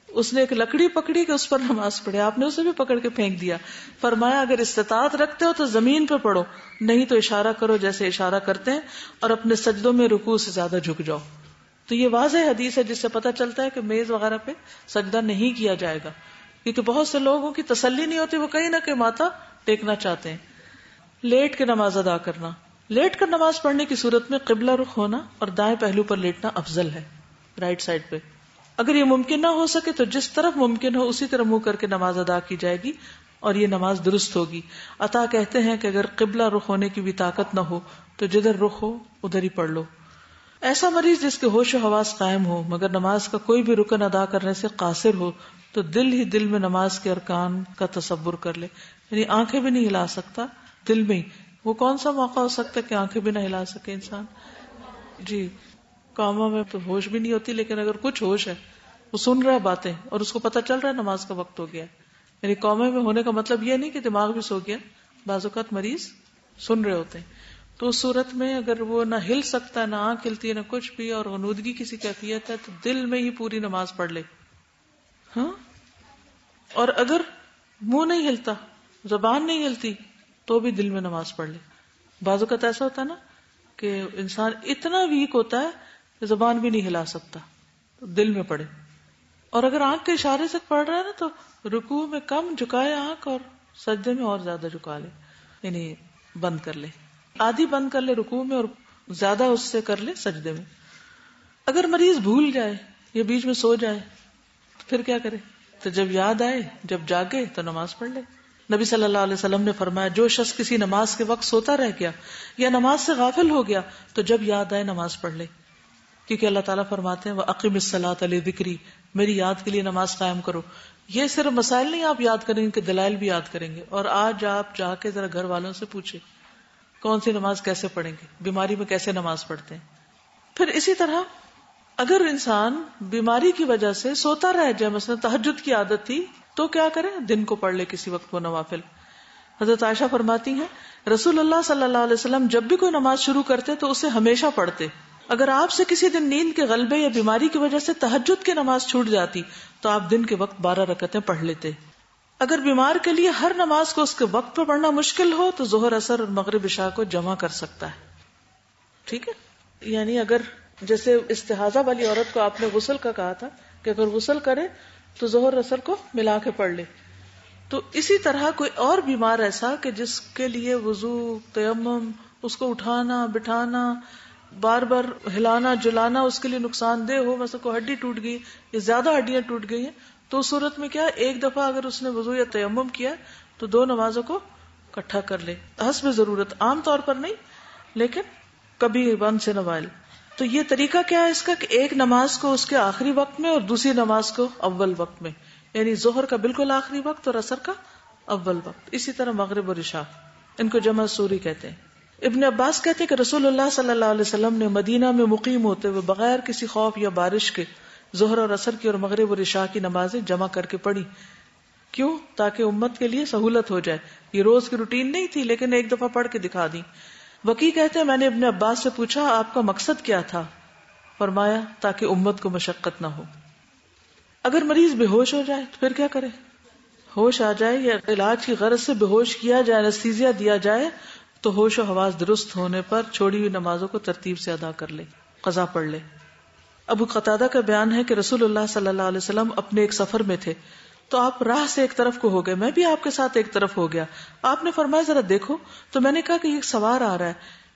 اس نے ایک لکڑی پکڑی کہ اس پر نماز پڑھے، آپ نے اسے بھی پکڑ کے پھینک دیا. فرمایا اگر استطاعت رکھتے ہو تو زمین پہ پڑھو، نہیں تو اشارہ کرو جیسے اشارہ کرتے ہیں، اور اپنے سجدوں میں رکوع سے زیادہ جھک جاؤ. تو یہ واضح حدیث ہے جس سے پتہ چلتا ہے کہ میز وغیرہ پہ سجدہ نہیں کیا جائے گا. کیونکہ بہت سے لوگوں کی تسلی نہیں ہوتی، وہ کہیں نہ کہیں ماتھا ٹیکنا چاہتے ہیں. لیٹ کے نماز ادا کرنا. لیٹ کر نماز پڑھنے کی صورت میں قبلہ رخ ہونا اور دائیں پہلو پر لیٹنا افضل ہے، رائٹ سائڈ پہ. اگر یہ ممکن نہ ہو سکے تو جس طرف ممکن ہو اسی طرح منہ کر کے نماز ادا کی جائے گی اور یہ نماز درست ہوگی. عطا کہتے ہیں کہ اگر قبلہ رخ ہونے کی بھی طاقت نہ ہو تو جدھر رخ ہو ادھر ہی پڑھ لو. ایسا مریض جس کے ہوش و حواس قائم ہو مگر نماز کا کوئی بھی رکن ادا کرنے سے قاصر ہو تو دل ہی دل میں نماز کے ارکان کا تصور کر لے. یعنی آنکھیں بھی نہیں ہلا سکتا، دل میں ہی. وہ کون سا موقع ہو سکتا ہے کہ آنکھیں بھی نہ ہلا سکے انسان؟ جی، کاموں میں تو ہوش بھی نہیں ہوتی، لیکن اگر کچھ ہوش ہے، وہ سن رہا ہے باتیں اور اس کو پتہ چل رہا ہے نماز کا وقت ہو گیا. یعنی قومے میں ہونے کا مطلب یہ نہیں کہ دماغ بھی سو گیا. بعض اوقات مریض سن رہے ہوتے ہیں، تو اس صورت میں اگر وہ نہ ہل سکتا، نہ آنکھ ہلتی ہے، نہ کچھ بھی، اور غنودگی کسی کیفیت ہے، تو دل میں ہی پوری نماز پڑھ لے. ہاں، اور اگر منہ نہیں ہلتا، زبان نہیں ہلتی، تو بھی دل میں نماز پڑھ لے. بعض اوقات ایسا ہوتا ہے نا کہ انسان اتنا ویک ہوتا ہے کہ زبان بھی نہیں ہلا سکتا، تو دل میں پڑھے. اور اگر آنکھ کے اشارے سے پڑھ رہا ہے نا تو رکوع میں کم جھکائے آنکھ اور سجدے میں اور زیادہ جھکا لے، یعنی بند کر لے، آدھی بند کر لے رکوع میں اور زیادہ اس سے کر لے سجدے میں. اگر مریض بھول جائے یا بیچ میں سو جائے تو پھر کیا کرے؟ تو جب یاد آئے، جب جاگے تو نماز پڑھ لے. نبی صلی اللہ علیہ وسلم نے فرمایا جو شخص کسی نماز کے وقت سوتا رہ گیا یا نماز سے غافل ہو گیا تو جب یاد آئے نماز پڑھ لے. کیونکہ اللہ تعالیٰ فرماتے ہیں وَأَقِمِ الصَّلَاةَ لِذِكْرِي، میری یاد کے لیے نماز قائم کرو. یہ صرف مسائل نہیں آپ یاد کریں گے کہ دلائل بھی یاد کریں گے. اور آج آپ جا کے ذرا گھر والوں سے پوچھیں کون سی نماز کیسے پڑھیں گے، بیماری میں کیسے نماز پڑھتے ہیں. پھر اسی طرح اگر انسان بیماری کی وجہ سے سوتا رہ جائے، مثلا تہجد کی عادت تھی تو کیا کرے، دن کو پڑھ لے کسی وقت وہ نوافل. حضرت عائشہ فرماتی ہیں رسول اللہ صلی اللہ علیہ وسلم جب بھی کوئی نماز شروع کرتے تو اسے ہمیشہ پڑھتے. اگر آپ سے کسی دن نیند کے غلبے یا بیماری کی وجہ سے تہجد کی نماز چھوٹ جاتی تو آپ دن کے وقت 12 رکعتیں پڑھ لیتے. اگر بیمار کے لیے ہر نماز کو اس کے وقت پہ پڑھنا مشکل ہو تو ظہر، عصر اور مغرب، عشاء کو جمع کر سکتا ہے. ٹھیک ہے، یعنی اگر جیسے استحاضہ والی عورت کو آپ نے غسل کا کہا تھا کہ اگر غسل کرے تو ظہر عصر کو ملا کے پڑھ لے، تو اسی طرح کوئی اور بیمار ایسا کہ جس کے لیے وضو، تیمم، اس کو اٹھانا بٹھانا، بار بار ہلانا جلانا اس کے لیے نقصان دہ ہو، مثلا کوئی ہڈی ٹوٹ گئی یا زیادہ ہڈیاں ٹوٹ گئی ہیں، تو اس صورت میں کیا، ایک دفعہ اگر اس نے وضو یا تیمم کیا تو 2 نمازوں کو اکٹھا کر لے حسب ضرورت، عام طور پر نہیں لیکن کبھی once in a while. تو یہ طریقہ کیا ہے اس کا کہ ایک نماز کو اس کے آخری وقت میں اور دوسری نماز کو اول وقت میں، یعنی ظہر کا بالکل آخری وقت اور عصر کا اول وقت. اسی طرح مغرب اور عشاء، ان کو جمع سوری کہتے ہیں. ابن عباس کہتے ہیں کہ رسول اللہ صلی اللہ علیہ وسلم نے مدینہ میں مقیم ہوتے ہوئے بغیر کسی خوف یا بارش کے ظہر اور عصر کی اور مغرب اور عشاء کی نمازیں جمع کر کے پڑھی. کیوں؟ تاکہ امت کے لیے سہولت ہو جائے. یہ روز کی روٹین نہیں تھی لیکن ایک دفعہ پڑھ کے دکھا دی. وکی کہتے ہیں میں نے ابن عباس سے پوچھا آپ کا مقصد کیا تھا؟ فرمایا تاکہ امت کو مشقت نہ ہو. اگر مریض بے ہوش ہو جائے تو پھر کیا کرے؟ ہوش آ جائے یا علاج کی غرض سے بے ہوش کیا جائے، انستھیزیا دیا جائے تو ہوش و حواس درست ہونے پر چھوڑی ہوئی نمازوں کو ترتیب سے ادا کر لے، قضا پڑھ لے. ابو قتادہ کا بیان ہے کہ رسول اللہ صلی اللہ علیہ وسلم اپنے ایک سفر میں تھے تو آپ راہ سے ایک طرف کو ہو گئے، میں بھی آپ کے ساتھ ایک طرف ہو گیا. آپ نے فرمایا ذرا دیکھو، تو میں نے کہا کہ یہ سوار آ رہا ہے،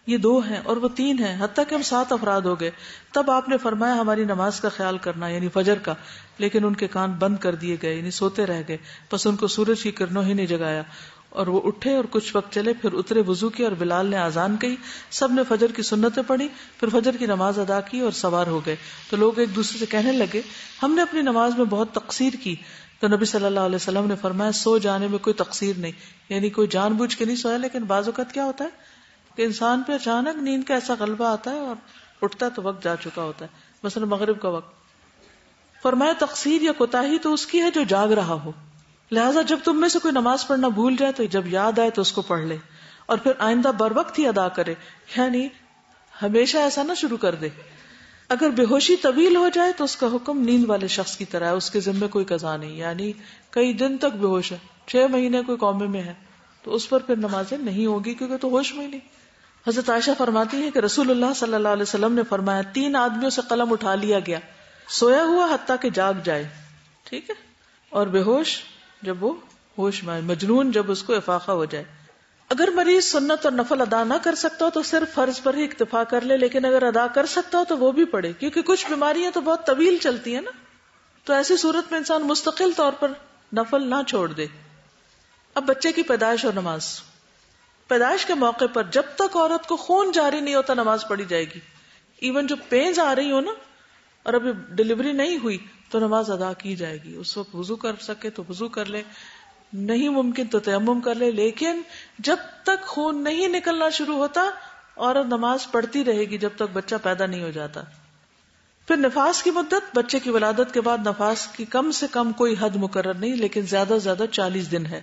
یہ 2 ہیں اور وہ 3 ہیں، حتیٰ کہ ہم 7 افراد ہو گئے. تب آپ نے فرمایا ہماری نماز کا خیال کرنا، یعنی فجر کا. لیکن ان کے کان بند کر دیے گئے، یعنی سوتے رہ گئے. بس ان کو سورج کی کرنوں ہی نے جگایا اور وہ اٹھے اور کچھ وقت چلے، پھر اترے، وضو کیا اور بلال نے اذان کہی. سب نے فجر کی سنتیں پڑھی، پھر فجر کی نماز ادا کی اور سوار ہو گئے. تو لوگ ایک دوسرے سے کہنے لگے ہم نے اپنی نماز میں بہت تقصیر کی. تو نبی صلی اللہ علیہ وسلم نے فرمایا سو جانے میں کوئی تقصیر نہیں، یعنی کوئی جان بوجھ کے نہیں سویا. لیکن بعض اوقات کیا ہوتا ہے کہ انسان پہ اچانک نیند کا ایسا غلبہ آتا ہے اور اٹھتا ہے تو وقت جا چکا ہوتا ہے، مثلا مغرب کا وقت. فرمایا تقصیر یا کوتاہی تو اس کی ہے جو جاگ رہا ہو، لہٰذا جب تم میں سے کوئی نماز پڑھنا بھول جائے تو جب یاد آئے تو اس کو پڑھ لے اور پھر آئندہ بر وقت ہی ادا کرے، یعنی ہمیشہ ایسا نہ شروع کر دے. اگر بے ہوشی طویل ہو جائے تو اس کا حکم نیند والے شخص کی طرح ہے، اس کے ذمہ کوئی قضا نہیں. یعنی کئی دن تک بے ہوش ہے، 6 مہینے کوئی قومے میں ہے تو اس پر پھر نمازیں نہیں ہوگی کیونکہ تو ہوش میں ہی نہیں. حضرت عائشہ فرماتی ہے کہ رسول اللہ صلی اللہ علیہ وسلم نے فرمایا 3 آدمیوں سے قلم اٹھا لیا گیا، سویا ہوا حتیٰ کہ جاگ جائے، ٹھیک ہے، اور بے ہوش جب وہ ہوش میں، مجنون جب اس کو افاقہ ہو جائے. اگر مریض سنت اور نفل ادا نہ کر سکتا ہو تو صرف فرض پر ہی اکتفا کر لے، لیکن اگر ادا کر سکتا ہو تو وہ بھی پڑھے، کیونکہ کچھ بیماریاں تو بہت طویل چلتی ہیں نا، تو ایسی صورت میں انسان مستقل طور پر نفل نہ چھوڑ دے. اب بچے کی پیدائش اور نماز. پیدائش کے موقع پر جب تک عورت کو خون جاری نہیں ہوتا نماز پڑھی جائے گی. ایون جو پینز آ رہی ہو نا اور ابھی ڈلیوری نہیں ہوئی تو نماز ادا کی جائے گی. اس وقت وضو کر سکے تو وضو کر لے، نہیں ممکن تو تیمم کر لے، لیکن جب تک خون نہیں نکلنا شروع ہوتا عورت نماز پڑھتی رہے گی جب تک بچہ پیدا نہیں ہو جاتا. پھر نفاس کی مدت، بچے کی ولادت کے بعد نفاس کی کم سے کم کوئی حد مقرر نہیں، لیکن زیادہ سے زیادہ 40 دن ہے.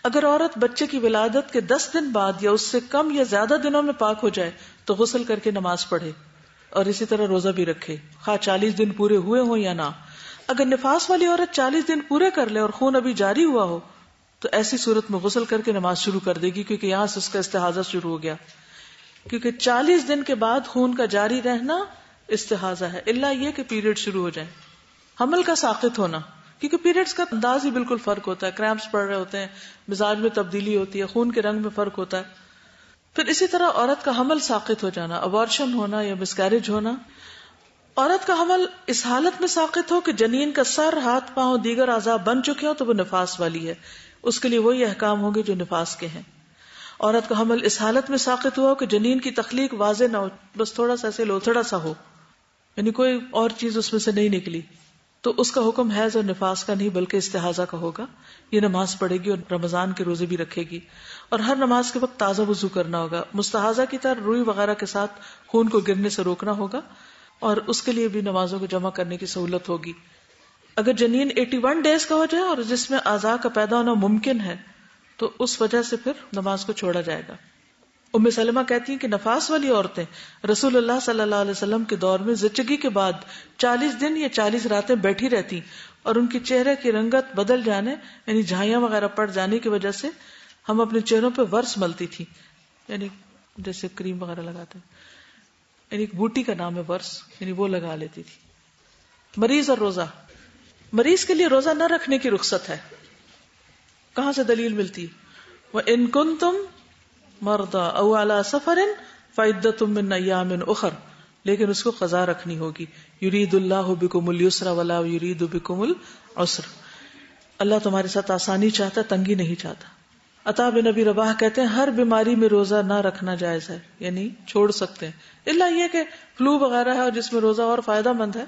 اگر عورت بچے کی ولادت کے 10 دن بعد یا اس سے کم یا زیادہ دنوں میں پاک ہو جائے تو غسل کر کے نماز پڑھے اور اسی طرح روزہ بھی رکھے، خواہ 40 دن پورے ہوئے ہوں یا نہ. اگر نفاس والی عورت 40 دن پورے کر لے اور خون ابھی جاری ہوا ہو تو ایسی صورت میں غسل کر کے نماز شروع کر دے گی، کیونکہ یہاں سے اس کا استحاضہ شروع ہو گیا. کیونکہ 40 دن کے بعد خون کا جاری رہنا استحاضہ ہے، الا یہ کہ پیریڈ شروع ہو جائیں، حمل کا ساقط ہونا، کیونکہ پیریڈز کا انداز ہی بالکل فرق ہوتا ہے، کریمپس پڑ رہے ہوتے ہیں، مزاج میں تبدیلی ہوتی ہے، خون کے رنگ میں فرق ہوتا ہے. پھر اسی طرح عورت کا حمل ساقط ہو جانا، ابارشن ہونا یا مسکیریج ہونا. عورت کا حمل اس حالت میں ساقط ہو کہ جنین کا سر، ہاتھ، پاؤں، دیگر اعضاء بن چکے ہوں تو وہ نفاس والی ہے، اس کے لیے وہی احکام ہوں گے جو نفاس کے ہیں. عورت کا حمل اس حالت میں ساقط ہوا ہو کہ جنین کی تخلیق واضح نہ ہو، بس تھوڑا سا ایسے لوتھڑا سا ہو، یعنی کوئی اور چیز اس میں سے نہیں نکلی، تو اس کا حکم حیض اور نفاس کا نہیں بلکہ استحاضہ کا ہوگا. یہ نماز پڑھے گی اور رمضان کے روزے بھی رکھے گی، اور ہر نماز کے وقت تازہ وضو کرنا ہوگا. مستحاضہ کی طرح روئی وغیرہ کے ساتھ خون کو گرنے سے روکنا ہوگا، اور اس کے لیے بھی نمازوں کو جمع کرنے کی سہولت ہوگی. اگر جنین 81 ڈیز کا ہو جائے اور جس میں اعضاء کا پیدا ہونا ممکن ہے تو اس وجہ سے پھر نماز کو چھوڑا جائے گا. ام سلمہ کہتی ہیں کہ نفاس والی عورتیں رسول اللہ صلی اللہ علیہ وسلم کے دور میں زچگی کے بعد 40 دن یا 40 راتیں بیٹھی رہتی، اور ان کی چہرے کی رنگت بدل جانے یعنی جھائیاں وغیرہ پڑ جانے کی وجہ سے ہم اپنے چہروں پہ ورس ملتی تھی، یعنی جیسے کریم وغیرہ لگاتے ہیں، یعنی ایک بوٹی کا نام ہے ورس، یعنی وہ لگا لیتی تھی. مریض اور روزہ، مریض کے لیے روزہ نہ رکھنے کی رخصت ہے. کہاں سے دلیل ملتی؟ وَإِن كُنتُمْ مَرْضَىٰ أَوْ عَلَىٰ سَفَرٍ فَعِدَّةٌ مِّنْ أَيَّامٍ أُخَرَ، لیکن اس کو قضا رکھنی ہوگی. يُرِيدُ اللَّهُ بِكُمُ الْيُسْرَ وَلَا يُرِيدُ بِكُمُ الْعُسْرَ، اللہ تمہارے ساتھ آسانی چاہتا، تنگی نہیں چاہتا. عطا بن ابی رباح کہتے ہیں ہر بیماری میں روزہ نہ رکھنا جائز ہے، یعنی چھوڑ سکتے ہیں، الا یہ کہ فلو وغیرہ ہے اور جس میں روزہ اور فائدہ مند ہے،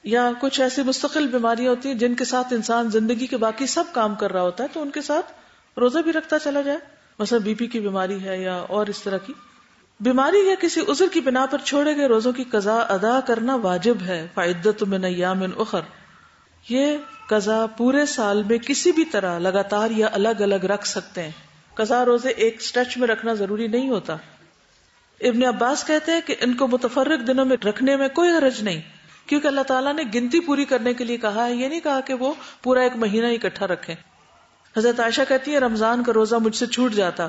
یا کچھ ایسی مستقل بیماریاں ہوتی ہیں جن کے ساتھ انسان زندگی کے باقی سب کام کر رہا ہوتا ہے تو ان کے ساتھ روزہ بھی رکھتا چلا جائے، مثلا بی پی کی بیماری ہے یا اور اس طرح کی بیماری یا کسی عذر کی بنا پر چھوڑے گئے روزوں کی قضا ادا کرنا واجب ہے. فعدۃ من ایام اخر، یہ قضا پورے سال میں کسی بھی طرح لگاتار یا الگ الگ رکھ سکتے ہیں. قضا روزے ایک سٹریچ میں رکھنا ضروری نہیں ہوتا. ابن عباس کہتے ہیں کہ ان کو متفرق دنوں میں رکھنے میں کوئی حرج نہیں، کیونکہ اللہ تعالیٰ نے گنتی پوری کرنے کے لیے کہا ہے، یہ نہیں کہا کہ وہ پورا ایک مہینہ اکٹھا رکھیں. حضرت عائشہ کہتی ہے رمضان کا روزہ مجھ سے چھوٹ جاتا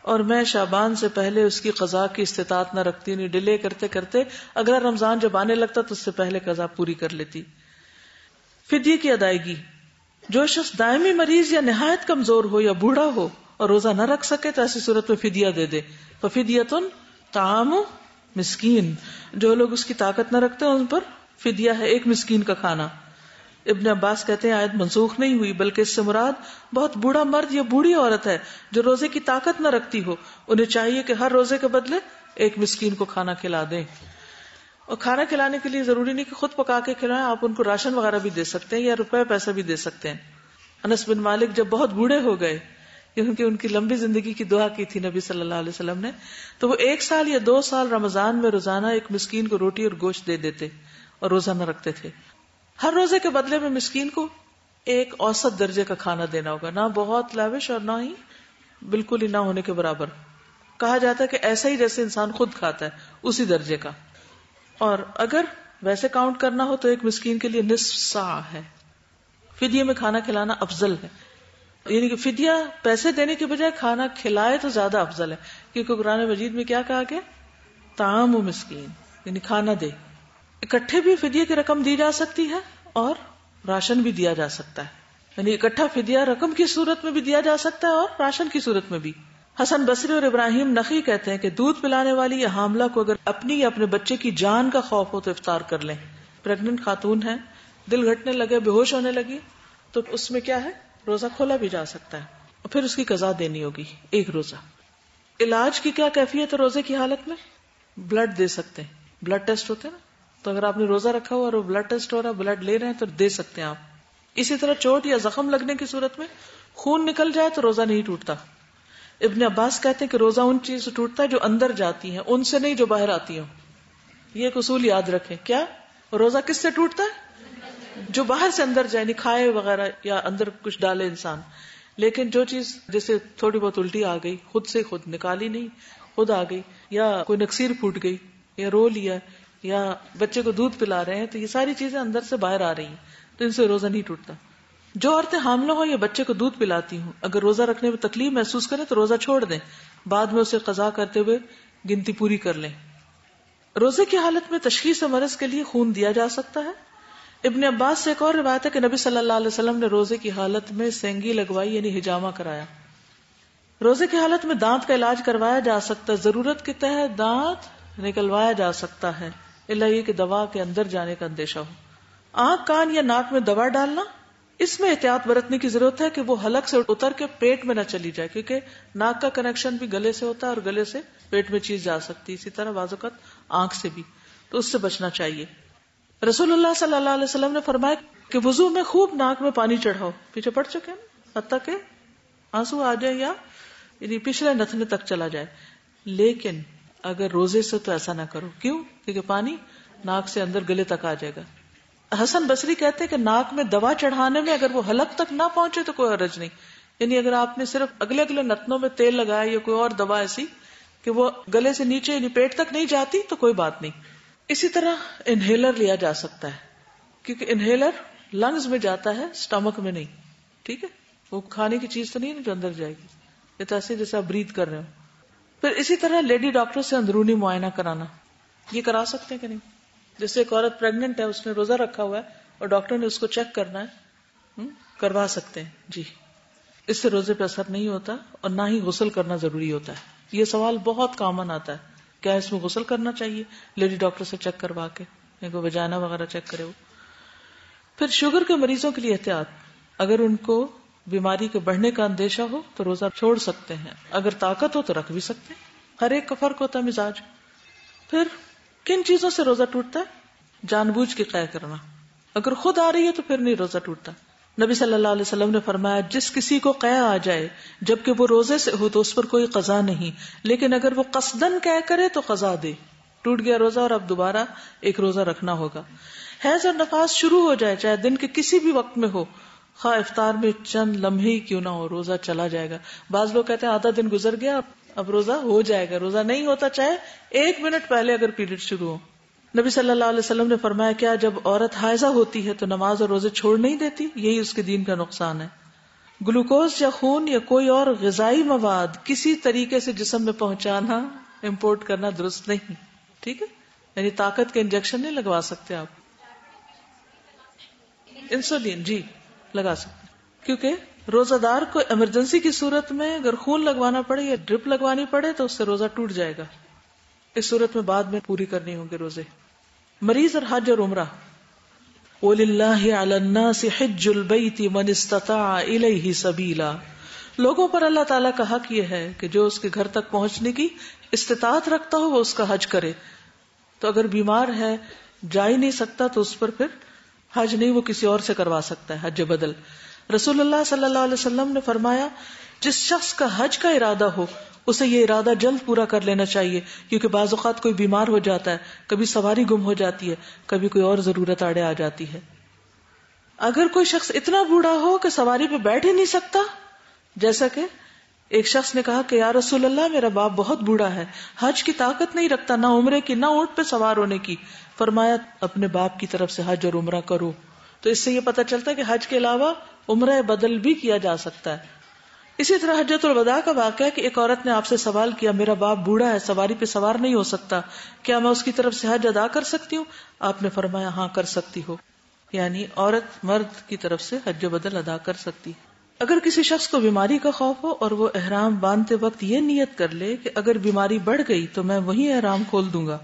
اور میں شعبان سے پہلے اس کی قضا کی استطاعت نہ رکھتی، نہیں ڈیلے کرتے کرتے اگلا رمضان جب آنے لگتا تو اس سے پہلے قضا پوری کر لیتی. فدیے کی ادائیگی، جو شخص دائمی مریض یا نہایت کمزور ہو یا بوڑھا ہو اور روزہ نہ رکھ سکے تو ایسی صورت میں فدیہ دے دے. ففدیۃ طعام مسکین، جو لوگ اس کی طاقت نہ رکھتے ان پر فدیہ ہے ایک مسکین کا کھانا. ابن عباس کہتے ہیں آیت منسوخ نہیں ہوئی بلکہ اس سے مراد بہت بوڑھا مرد یا بوڑھی عورت ہے جو روزے کی طاقت نہ رکھتی ہو، انہیں چاہیے کہ ہر روزے کے بدلے ایک مسکین کو کھانا کھلا دیں. اور کھانا کھلانے کے لیے ضروری نہیں کہ خود پکا کے کھلائیں، آپ ان کو راشن وغیرہ بھی دے سکتے ہیں یا روپے پیسہ بھی دے سکتے ہیں. انس بن مالک جب بہت بوڑھے ہو گئے کیونکہ ان کی لمبی زندگی کی دعا کی تھی نبی صلی اللہ علیہ وسلم نے، تو وہ 1 سال یا 2 سال رمضان میں روزانہ ایک مسکین کو روٹی اور گوشت دے دیتے اور روزہ نہ رکھتے تھے. ہر روزے کے بدلے میں مسکین کو ایک اوسط درجے کا کھانا دینا ہوگا، نہ بہت لاوش اور نہ ہی بالکل ہی نہ ہونے کے برابر. کہا جاتا ہے کہ ایسا ہی جیسے انسان خود کھاتا ہے اسی درجے کا. اور اگر ویسے کاؤنٹ کرنا ہو تو ایک مسکین کے لیے نصف صاع ہے. فدیے میں کھانا کھلانا افضل ہے، یعنی کہ فدیہ پیسے دینے کے بجائے کھانا کھلائے تو زیادہ افضل ہے، کیونکہ قرآن مجید میں کیا کہا کہ طعام و مسکین، یعنی کھانا دے. اکٹھے بھی فدیے کی رقم دی جا سکتی ہے اور راشن بھی دیا جا سکتا ہے، یعنی اکٹھا فدیہ رقم کی صورت میں بھی دیا جا سکتا ہے اور راشن کی صورت میں بھی. حسن بصری اور ابراہیم نخی کہتے ہیں کہ دودھ پلانے والی یا حاملہ کو اگر اپنی یا اپنے بچے کی جان کا خوف ہو تو افطار کر لیں. پریگننٹ خاتون ہے، دل گھٹنے لگے، بے ہوش ہونے لگی، تو اس میں کیا ہے روزہ کھولا بھی جا سکتا ہے اور پھر اس کی قضا دینی ہوگی ایک روزہ. علاج کی کیا کیفیت ہے روزے کی حالت میں؟ بلڈ دے سکتے ہیں، بلڈ ٹیسٹ ہوتے ہیں نا، تو اگر آپ نے روزہ رکھا ہوا اور وہ بلڈ ٹیسٹ ہو رہا ہے، بلڈ لے رہے ہیں تو دے سکتے ہیں آپ. اسی طرح چوٹ یا زخم لگنے کی صورت میں خون نکل جائے تو روزہ نہیں ٹوٹتا. ابن عباس کہتے ہیں کہ روزہ ان چیز سے ٹوٹتا ہے جو اندر جاتی ہیں، ان سے نہیں جو باہر آتی ہوں. یہ ایک اصول یاد رکھیں. کیا روزہ کس سے ٹوٹتا ہے؟ جو باہر سے اندر جائے، کھائے وغیرہ یا اندر کچھ ڈالے انسان. لیکن جو چیز جیسے تھوڑی بہت الٹی آ گئی، خود سے خود نکالی نہیں، خود آ گئی، یا کوئی نکسیر پھوٹ گئی یا رو لیا یا بچے کو دودھ پلا رہے ہیں، تو یہ ساری چیزیں اندر سے باہر آ رہی ہیں تو ان سے روزہ نہیں ٹوٹتا. جو عورتیں حاملہ ہوں یا بچے کو دودھ پلاتی ہوں اگر روزہ رکھنے میں تکلیف محسوس کریں تو روزہ چھوڑ دیں، بعد میں اسے قضا کرتے ہوئے گنتی پوری کر لیں. روزے کی حالت میں تشخیص مرض کے لیے خون دیا جا سکتا ہے. ابن عباس سے ایک اور روایت ہے کہ نبی صلی اللہ علیہ وسلم نے روزے کی حالت میں سینگی لگوائی یعنی حجامہ کرایا. روزے کی حالت میں دانت کا علاج کروایا جا سکتا ہے، ضرورت کے تحت دانت نکلوایا جا سکتا ہے، الا یہ کہ دوا کے اندر جانے کا اندیشہ ہو. آنکھ، کان یا ناک میں دوا ڈالنا، اس میں احتیاط برتنے کی ضرورت ہے کہ وہ حلق سے اتر کے پیٹ میں نہ چلی جائے، کیونکہ ناک کا کنیکشن بھی گلے سے ہوتا ہے اور گلے سے پیٹ میں چیز جا سکتی ہے. اسی طرح بعض اوقات آنکھ سے بھی. تو اس سے بچنا چاہیے. رسول اللہ صلی اللہ علیہ وسلم نے فرمایا کہ وضو میں خوب ناک میں پانی چڑھاؤ. پیچھے پڑ چکے ہیں حتیٰ کہ آنسو آ جائے یا یعنی پچھلے نتنے تک چلا جائے. لیکن اگر روزے سے تو ایسا نہ کرو. کیوں؟ کیونکہ پانی ناک سے اندر گلے تک آ جائے گا. حسن بصری کہتے ہیں کہ ناک میں دوا چڑھانے میں اگر وہ حلق تک نہ پہنچے تو کوئی حرج نہیں. یعنی اگر آپ نے صرف اگلے اگلے نتنوں میں تیل لگایا یا کوئی اور دوا ایسی کہ وہ گلے سے نیچے یعنی پیٹ تک نہیں جاتی تو کوئی بات نہیں. اسی طرح انہیلر لیا جا سکتا ہے کیونکہ انہیلر لنگز میں جاتا ہے، اسٹمک میں نہیں. ٹھیک ہے، وہ کھانے کی چیز تو نہیں جو اندر جائے گی. یہ تو ایسے جیسے آپ بریتھ کر رہے ہو. پھر اسی طرح لیڈی ڈاکٹر سے اندرونی معائنہ کرانا، یہ کرا سکتے ہیں کہ نہیں؟ جیسے ایک عورت پریگننٹ ہے، اس نے روزہ رکھا ہوا ہے اور ڈاکٹر نے اس کو چیک کرنا ہے، کروا سکتے ہیں. جی، اس سے روزے پہ اثر نہیں ہوتا اور نہ ہی غسل کرنا ضروری ہوتا ہے. یہ سوال بہت کامن آتا ہے، کیا اس میں غسل کرنا چاہیے؟ لیڈی ڈاکٹر سے چیک کروا کے، کوئی وجائنا وغیرہ چیک کرے وہ. پھر شوگر کے مریضوں کے لیے احتیاط، اگر ان کو بیماری کے بڑھنے کا اندیشہ ہو تو روزہ چھوڑ سکتے ہیں، اگر طاقت ہو تو رکھ بھی سکتے ہیں. ہر ایک کا فرق ہوتا ہے مزاج. پھر کن چیزوں سے روزہ ٹوٹتا ہے؟ جان بوجھ کے قے کرنا. اگر خود آ رہی ہے تو پھر نہیں روزہ ٹوٹتا. نبی صلی اللہ علیہ وسلم نے فرمایا جس کسی کو قے آ جائے جبکہ وہ روزے سے ہو تو اس پر کوئی قضا نہیں، لیکن اگر وہ قصدن قے کرے تو قضا دے. ٹوٹ گیا روزہ اور اب دوبارہ ایک روزہ رکھنا ہوگا. حیض اور نفاس شروع ہو جائے چاہے دن کے کسی بھی وقت میں ہو، خواہ افطار میں چند لمحے ہی کیوں نہ ہو، روزہ چلا جائے گا. بعض لوگ کہتے ہیں آدھا دن گزر گیا اب روزہ ہو جائے گا. روزہ نہیں ہوتا چاہے 1 منٹ پہلے اگر پیریڈ شروع ہو. نبی صلی اللہ علیہ وسلم نے فرمایا کیا جب عورت حائضہ ہوتی ہے تو نماز اور روزے چھوڑ نہیں دیتی؟ یہی اس کے دین کا نقصان ہے. گلوکوز یا خون یا کوئی اور غذائی مواد کسی طریقے سے جسم میں پہنچانا، امپورٹ کرنا درست نہیں. ٹھیک ہے، یعنی طاقت کے انجیکشن نہیں لگوا سکتے آپ. انسولین جی لگا سکتے کیونکہ روزہ دار کو ایمرجنسی کی صورت میں اگر خون لگوانا پڑے یا ڈرپ لگوانی پڑے تو اس سے روزہ ٹوٹ جائے گا. اس صورت میں بعد میں پوری کرنی ہوں گے روزے. مریض اور حج اور عمرہ. وَلِلَّهِ عَلَى النَّاسِ حِجُّ الْبَيْتِ مَنِ اسْتَطَاعَ إِلَيْهِ سَبِيلًا. لوگوں پر اللہ تعالیٰ کا حق یہ ہے کہ جو اس کے گھر تک پہنچنے کی استطاعت رکھتا ہو وہ اس کا حج کرے. تو اگر بیمار ہے جا ہی نہیں سکتا تو اس پر پھر حج نہیں، وہ کسی اور سے کروا سکتا ہے، حج بدل. رسول اللہ صلی اللہ علیہ وسلم نے فرمایا جس شخص کا حج کا ارادہ ہو اسے یہ ارادہ جلد پورا کر لینا چاہیے، کیونکہ بعض اوقات کوئی بیمار ہو جاتا ہے، کبھی سواری گم ہو جاتی ہے، کبھی کوئی اور ضرورت آڑے آ جاتی ہے. اگر کوئی شخص اتنا بوڑھا ہو کہ سواری پہ بیٹھ ہی نہیں سکتا، جیسا کہ ایک شخص نے کہا کہ یا رسول اللہ میرا باپ بہت بوڑھا ہے، حج کی طاقت نہیں رکھتا، نہ عمرے کی نہ اونٹ پہ سوار ہونے کی. فرمایا اپنے باپ کی طرف سے حج اور عمرہ کرو. تو اس سے یہ پتہ چلتا ہے کہ حج کے علاوہ عمرہ بدل بھی کیا جا سکتا ہے. اسی طرح حجۃ الوداع کا واقعہ کہ ایک عورت نے آپ سے سوال کیا میرا باپ بوڑھا ہے، سواری پہ سوار نہیں ہو سکتا، کیا میں اس کی طرف سے حج ادا کر سکتی ہوں؟ آپ نے فرمایا ہاں کر سکتی ہو، یعنی عورت مرد کی طرف سے حج بدل ادا کر سکتی. اگر کسی شخص کو بیماری کا خوف ہو اور وہ احرام باندھتے وقت یہ نیت کر لے کہ اگر بیماری بڑھ گئی تو میں وہیں احرام کھول دوں گا،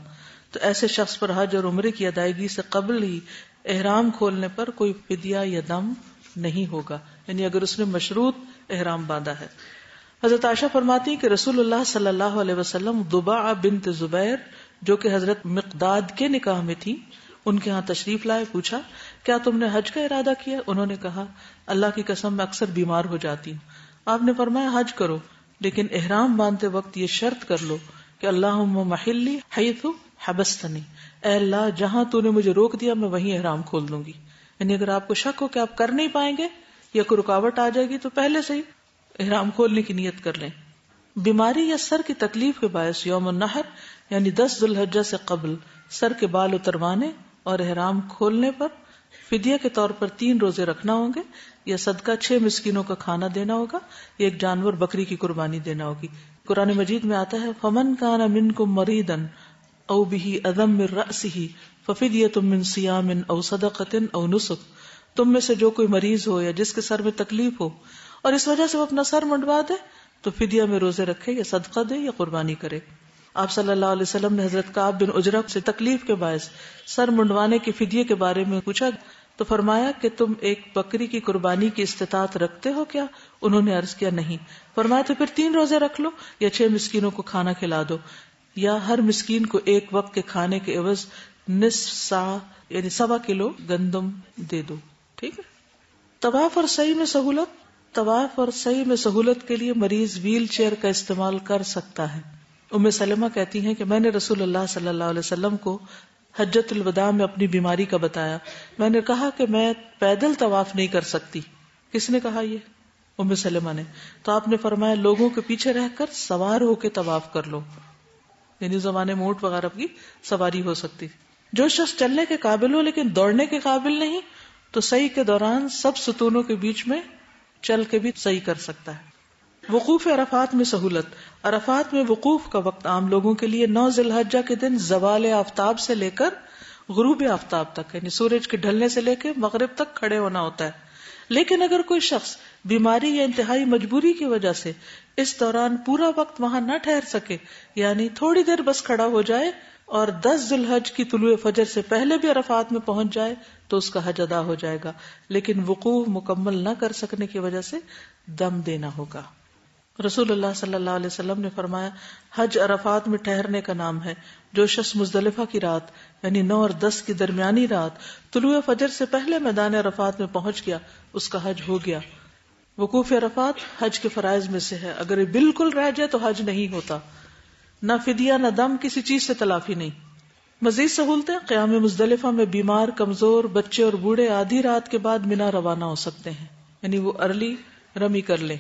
تو ایسے شخص پر حج اور عمرے کی ادائیگی سے قبل ہی احرام کھولنے پر کوئی فدیہ یا دم نہیں ہوگا، یعنی اگر اس نے مشروط احرام باندھا ہے. حضرت عائشہ فرماتی ہیں کہ رسول اللہ صلی اللہ علیہ وسلم ضباع بنت زبیر جو کہ حضرت مقداد کے نکاح میں تھی ان کے ہاں تشریف لائے. پوچھا کیا تم نے حج کا ارادہ کیا؟ انہوں نے کہا اللہ کی قسم میں اکثر بیمار ہو جاتی ہوں. آپ نے فرمایا حج کرو لیکن احرام باندھتے وقت یہ شرط کر لو کہ اللہم محلی حیث حبستنی، اے اللہ جہاں تو نے مجھے روک دیا میں وہیں احرام کھول دوں گی. یعنی اگر آپ کو شک ہو کہ آپ کر نہیں پائیں گے یا کوئی رکاوٹ آ جائے گی تو پہلے سے ہی احرام کھولنے کی نیت کر لیں. بیماری یا سر کی تکلیف کے باعث یوم النحر یعنی 10 ذی الحجہ سے قبل سر کے بال اتروانے اور احرام کھولنے پر فدیہ کے طور پر 3 روزے رکھنا ہوں گے، یا صدقہ 6 مسکینوں کا کھانا دینا ہوگا، یا ایک جانور بکری کی قربانی دینا ہوگی. قرآن مجید میں آتا ہے فمن کان منکم مریضا او به اذى من رأسه ففدیۃ من صیام او صدقۃ او نسک. تم میں سے جو کوئی مریض ہو یا جس کے سر میں تکلیف ہو اور اس وجہ سے وہ اپنا سر منڈوا دے تو فدیہ میں روزے رکھے یا صدقہ دے یا قربانی کرے. آپ صلی اللہ علیہ وسلم نے حضرت کعب بن عجرہ سے تکلیف کے باعث سر منڈوانے کے فدیے کے بارے میں پوچھا تو فرمایا کہ تم ایک بکری کی قربانی کی استطاعت رکھتے ہو کیا؟ انہوں نے عرض کیا نہیں. فرمایا تو پھر 3 روزے رکھ لو یا 6 مسکینوں کو کھانا کھلا دو، یا ہر مسکین کو ایک وقت کے کھانے کے عوض نصف سا یعنی 1.25 کلو گندم دے دو. ٹھیک ہے. طواف اور سعی میں سہولت. طواف اور سعی میں سہولت کے لیے مریض ویل چیئر کا استعمال کر سکتا ہے. ام سلمہ کہتی ہیں کہ میں نے رسول اللہ صلی اللہ علیہ وسلم کو حجۃ الوداع میں اپنی بیماری کا بتایا. میں نے کہا کہ میں پیدل طواف نہیں کر سکتی. کس نے کہا؟ یہ ام سلمہ نے. تو آپ نے فرمایا لوگوں کے پیچھے رہ کر سوار ہو کے طواف کر لو. یعنی زمانے میں اونٹ وغیرہ کی سواری ہو سکتی. جو شخص چلنے کے قابل ہو لیکن دوڑنے کے قابل نہیں تو سعی کے دوران سب ستونوں کے بیچ میں چل کے بھی سعی کر سکتا ہے. وقوف عرفات میں سہولت. عرفات میں وقوف کا وقت عام لوگوں کے لیے 9 ذی الحجہ کے دن زوال آفتاب سے لے کر غروب آفتاب تک یعنی سورج کے ڈھلنے سے لے کے مغرب تک کھڑے ہونا ہوتا ہے. لیکن اگر کوئی شخص بیماری یا انتہائی مجبوری کی وجہ سے اس دوران پورا وقت وہاں نہ ٹھہر سکے یعنی تھوڑی دیر بس کھڑا ہو جائے اور 10 ذی الحجہ کی طلوع فجر سے پہلے بھی عرفات میں پہنچ جائے تو اس کا حج ادا ہو جائے گا. لیکن وقوف مکمل نہ کر سکنے کی وجہ سے دم دینا ہوگا. رسول اللہ صلی اللہ علیہ وسلم نے فرمایا حج عرفات میں ٹھہرنے کا نام ہے. جو شخص مزدلفہ کی رات یعنی 9 اور 10 کی درمیانی رات طلوع فجر سے پہلے میدان عرفات میں پہنچ گیا اس کا حج ہو گیا. وقوف عرفات حج کے فرائض میں سے ہے. اگر یہ بالکل رہ جائے تو حج نہیں ہوتا. نہ فدیہ نہ دم، کسی چیز سے تلافی نہیں. مزید سہولتیں. قیام مزدلفہ میں بیمار، کمزور، بچے اور بوڑھے آدھی رات کے بعد مینا روانہ ہو سکتے ہیں یعنی وہ ارلی رمی کر لیں.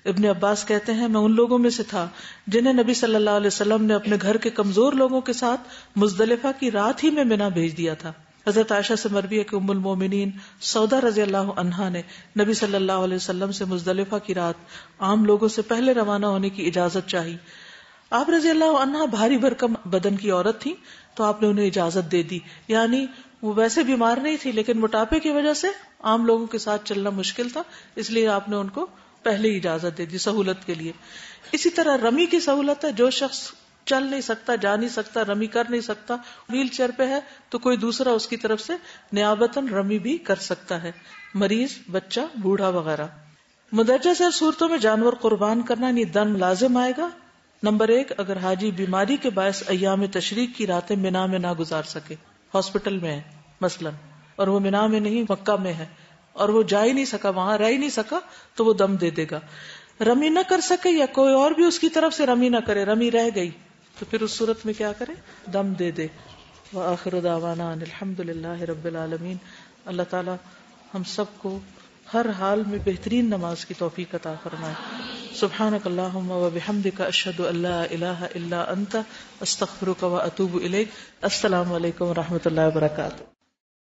ابن عباس کہتے ہیں میں ان لوگوں میں سے تھا جنہیں نبی صلی اللہ علیہ وسلم نے اپنے گھر کے کمزور لوگوں کے ساتھ مزدلفہ کی رات ہی میں مینا بھیج دیا تھا. حضرت عائشہ سے مروی ہے کہ ام المومنین سودا رضی اللہ عنہا نے نبی صلی اللہ علیہ وسلم سے مزدلفہ کی رات عام لوگوں سے پہلے روانہ ہونے کی اجازت چاہی. آپ رضی اللہ عنہا بھاری بھرکم بدن کی عورت تھی تو آپ نے انہیں اجازت دے دی. یعنی وہ ویسے بیمار نہیں تھی لیکن موٹاپے کی وجہ سے عام لوگوں کے ساتھ چلنا مشکل تھا، اس لیے آپ نے ان کو پہلے ہی اجازت دے دی سہولت کے لیے. اسی طرح رمی کی سہولت ہے. جو شخص چل نہیں سکتا، جا نہیں سکتا، رمی کر نہیں سکتا، ویل چیئر پہ ہے تو کوئی دوسرا اس کی طرف سے نیابتاً رمی بھی کر سکتا ہے. مریض، بچہ، بوڑھا وغیرہ. مندرجہ ذیل صورتوں میں جانور قربان کرنا یعنی دم لازم آئے گا. نمبر 1 اگر حاجی بیماری کے باعث ایام تشریق کی راتیں منا میں نہ گزار سکے، ہاسپٹل میں ہے مثلا اور وہ منا میں نہیں مکہ میں ہے اور وہ جا ہی نہیں سکا، وہاں رہ ہی نہیں سکا تو وہ دم دے دے گا. رمی نہ کر سکے یا کوئی اور بھی اس کی طرف سے رمی نہ کرے، رمی رہ گئی تو پھر اس صورت میں کیا کرے؟ دم دے دے. وآخر دعوانا ان الحمدللہ رب العالمین. اللہ تعالی ہم سب کو ہر حال میں بہترین نماز کی توفیق عطا فرمائے. سبحانک اللہم وبحمدک اشہد ان لا الہ الا انت استغفرک واتوب الیک. السلام علیکم ورحمۃ اللہ وبرکاتہ.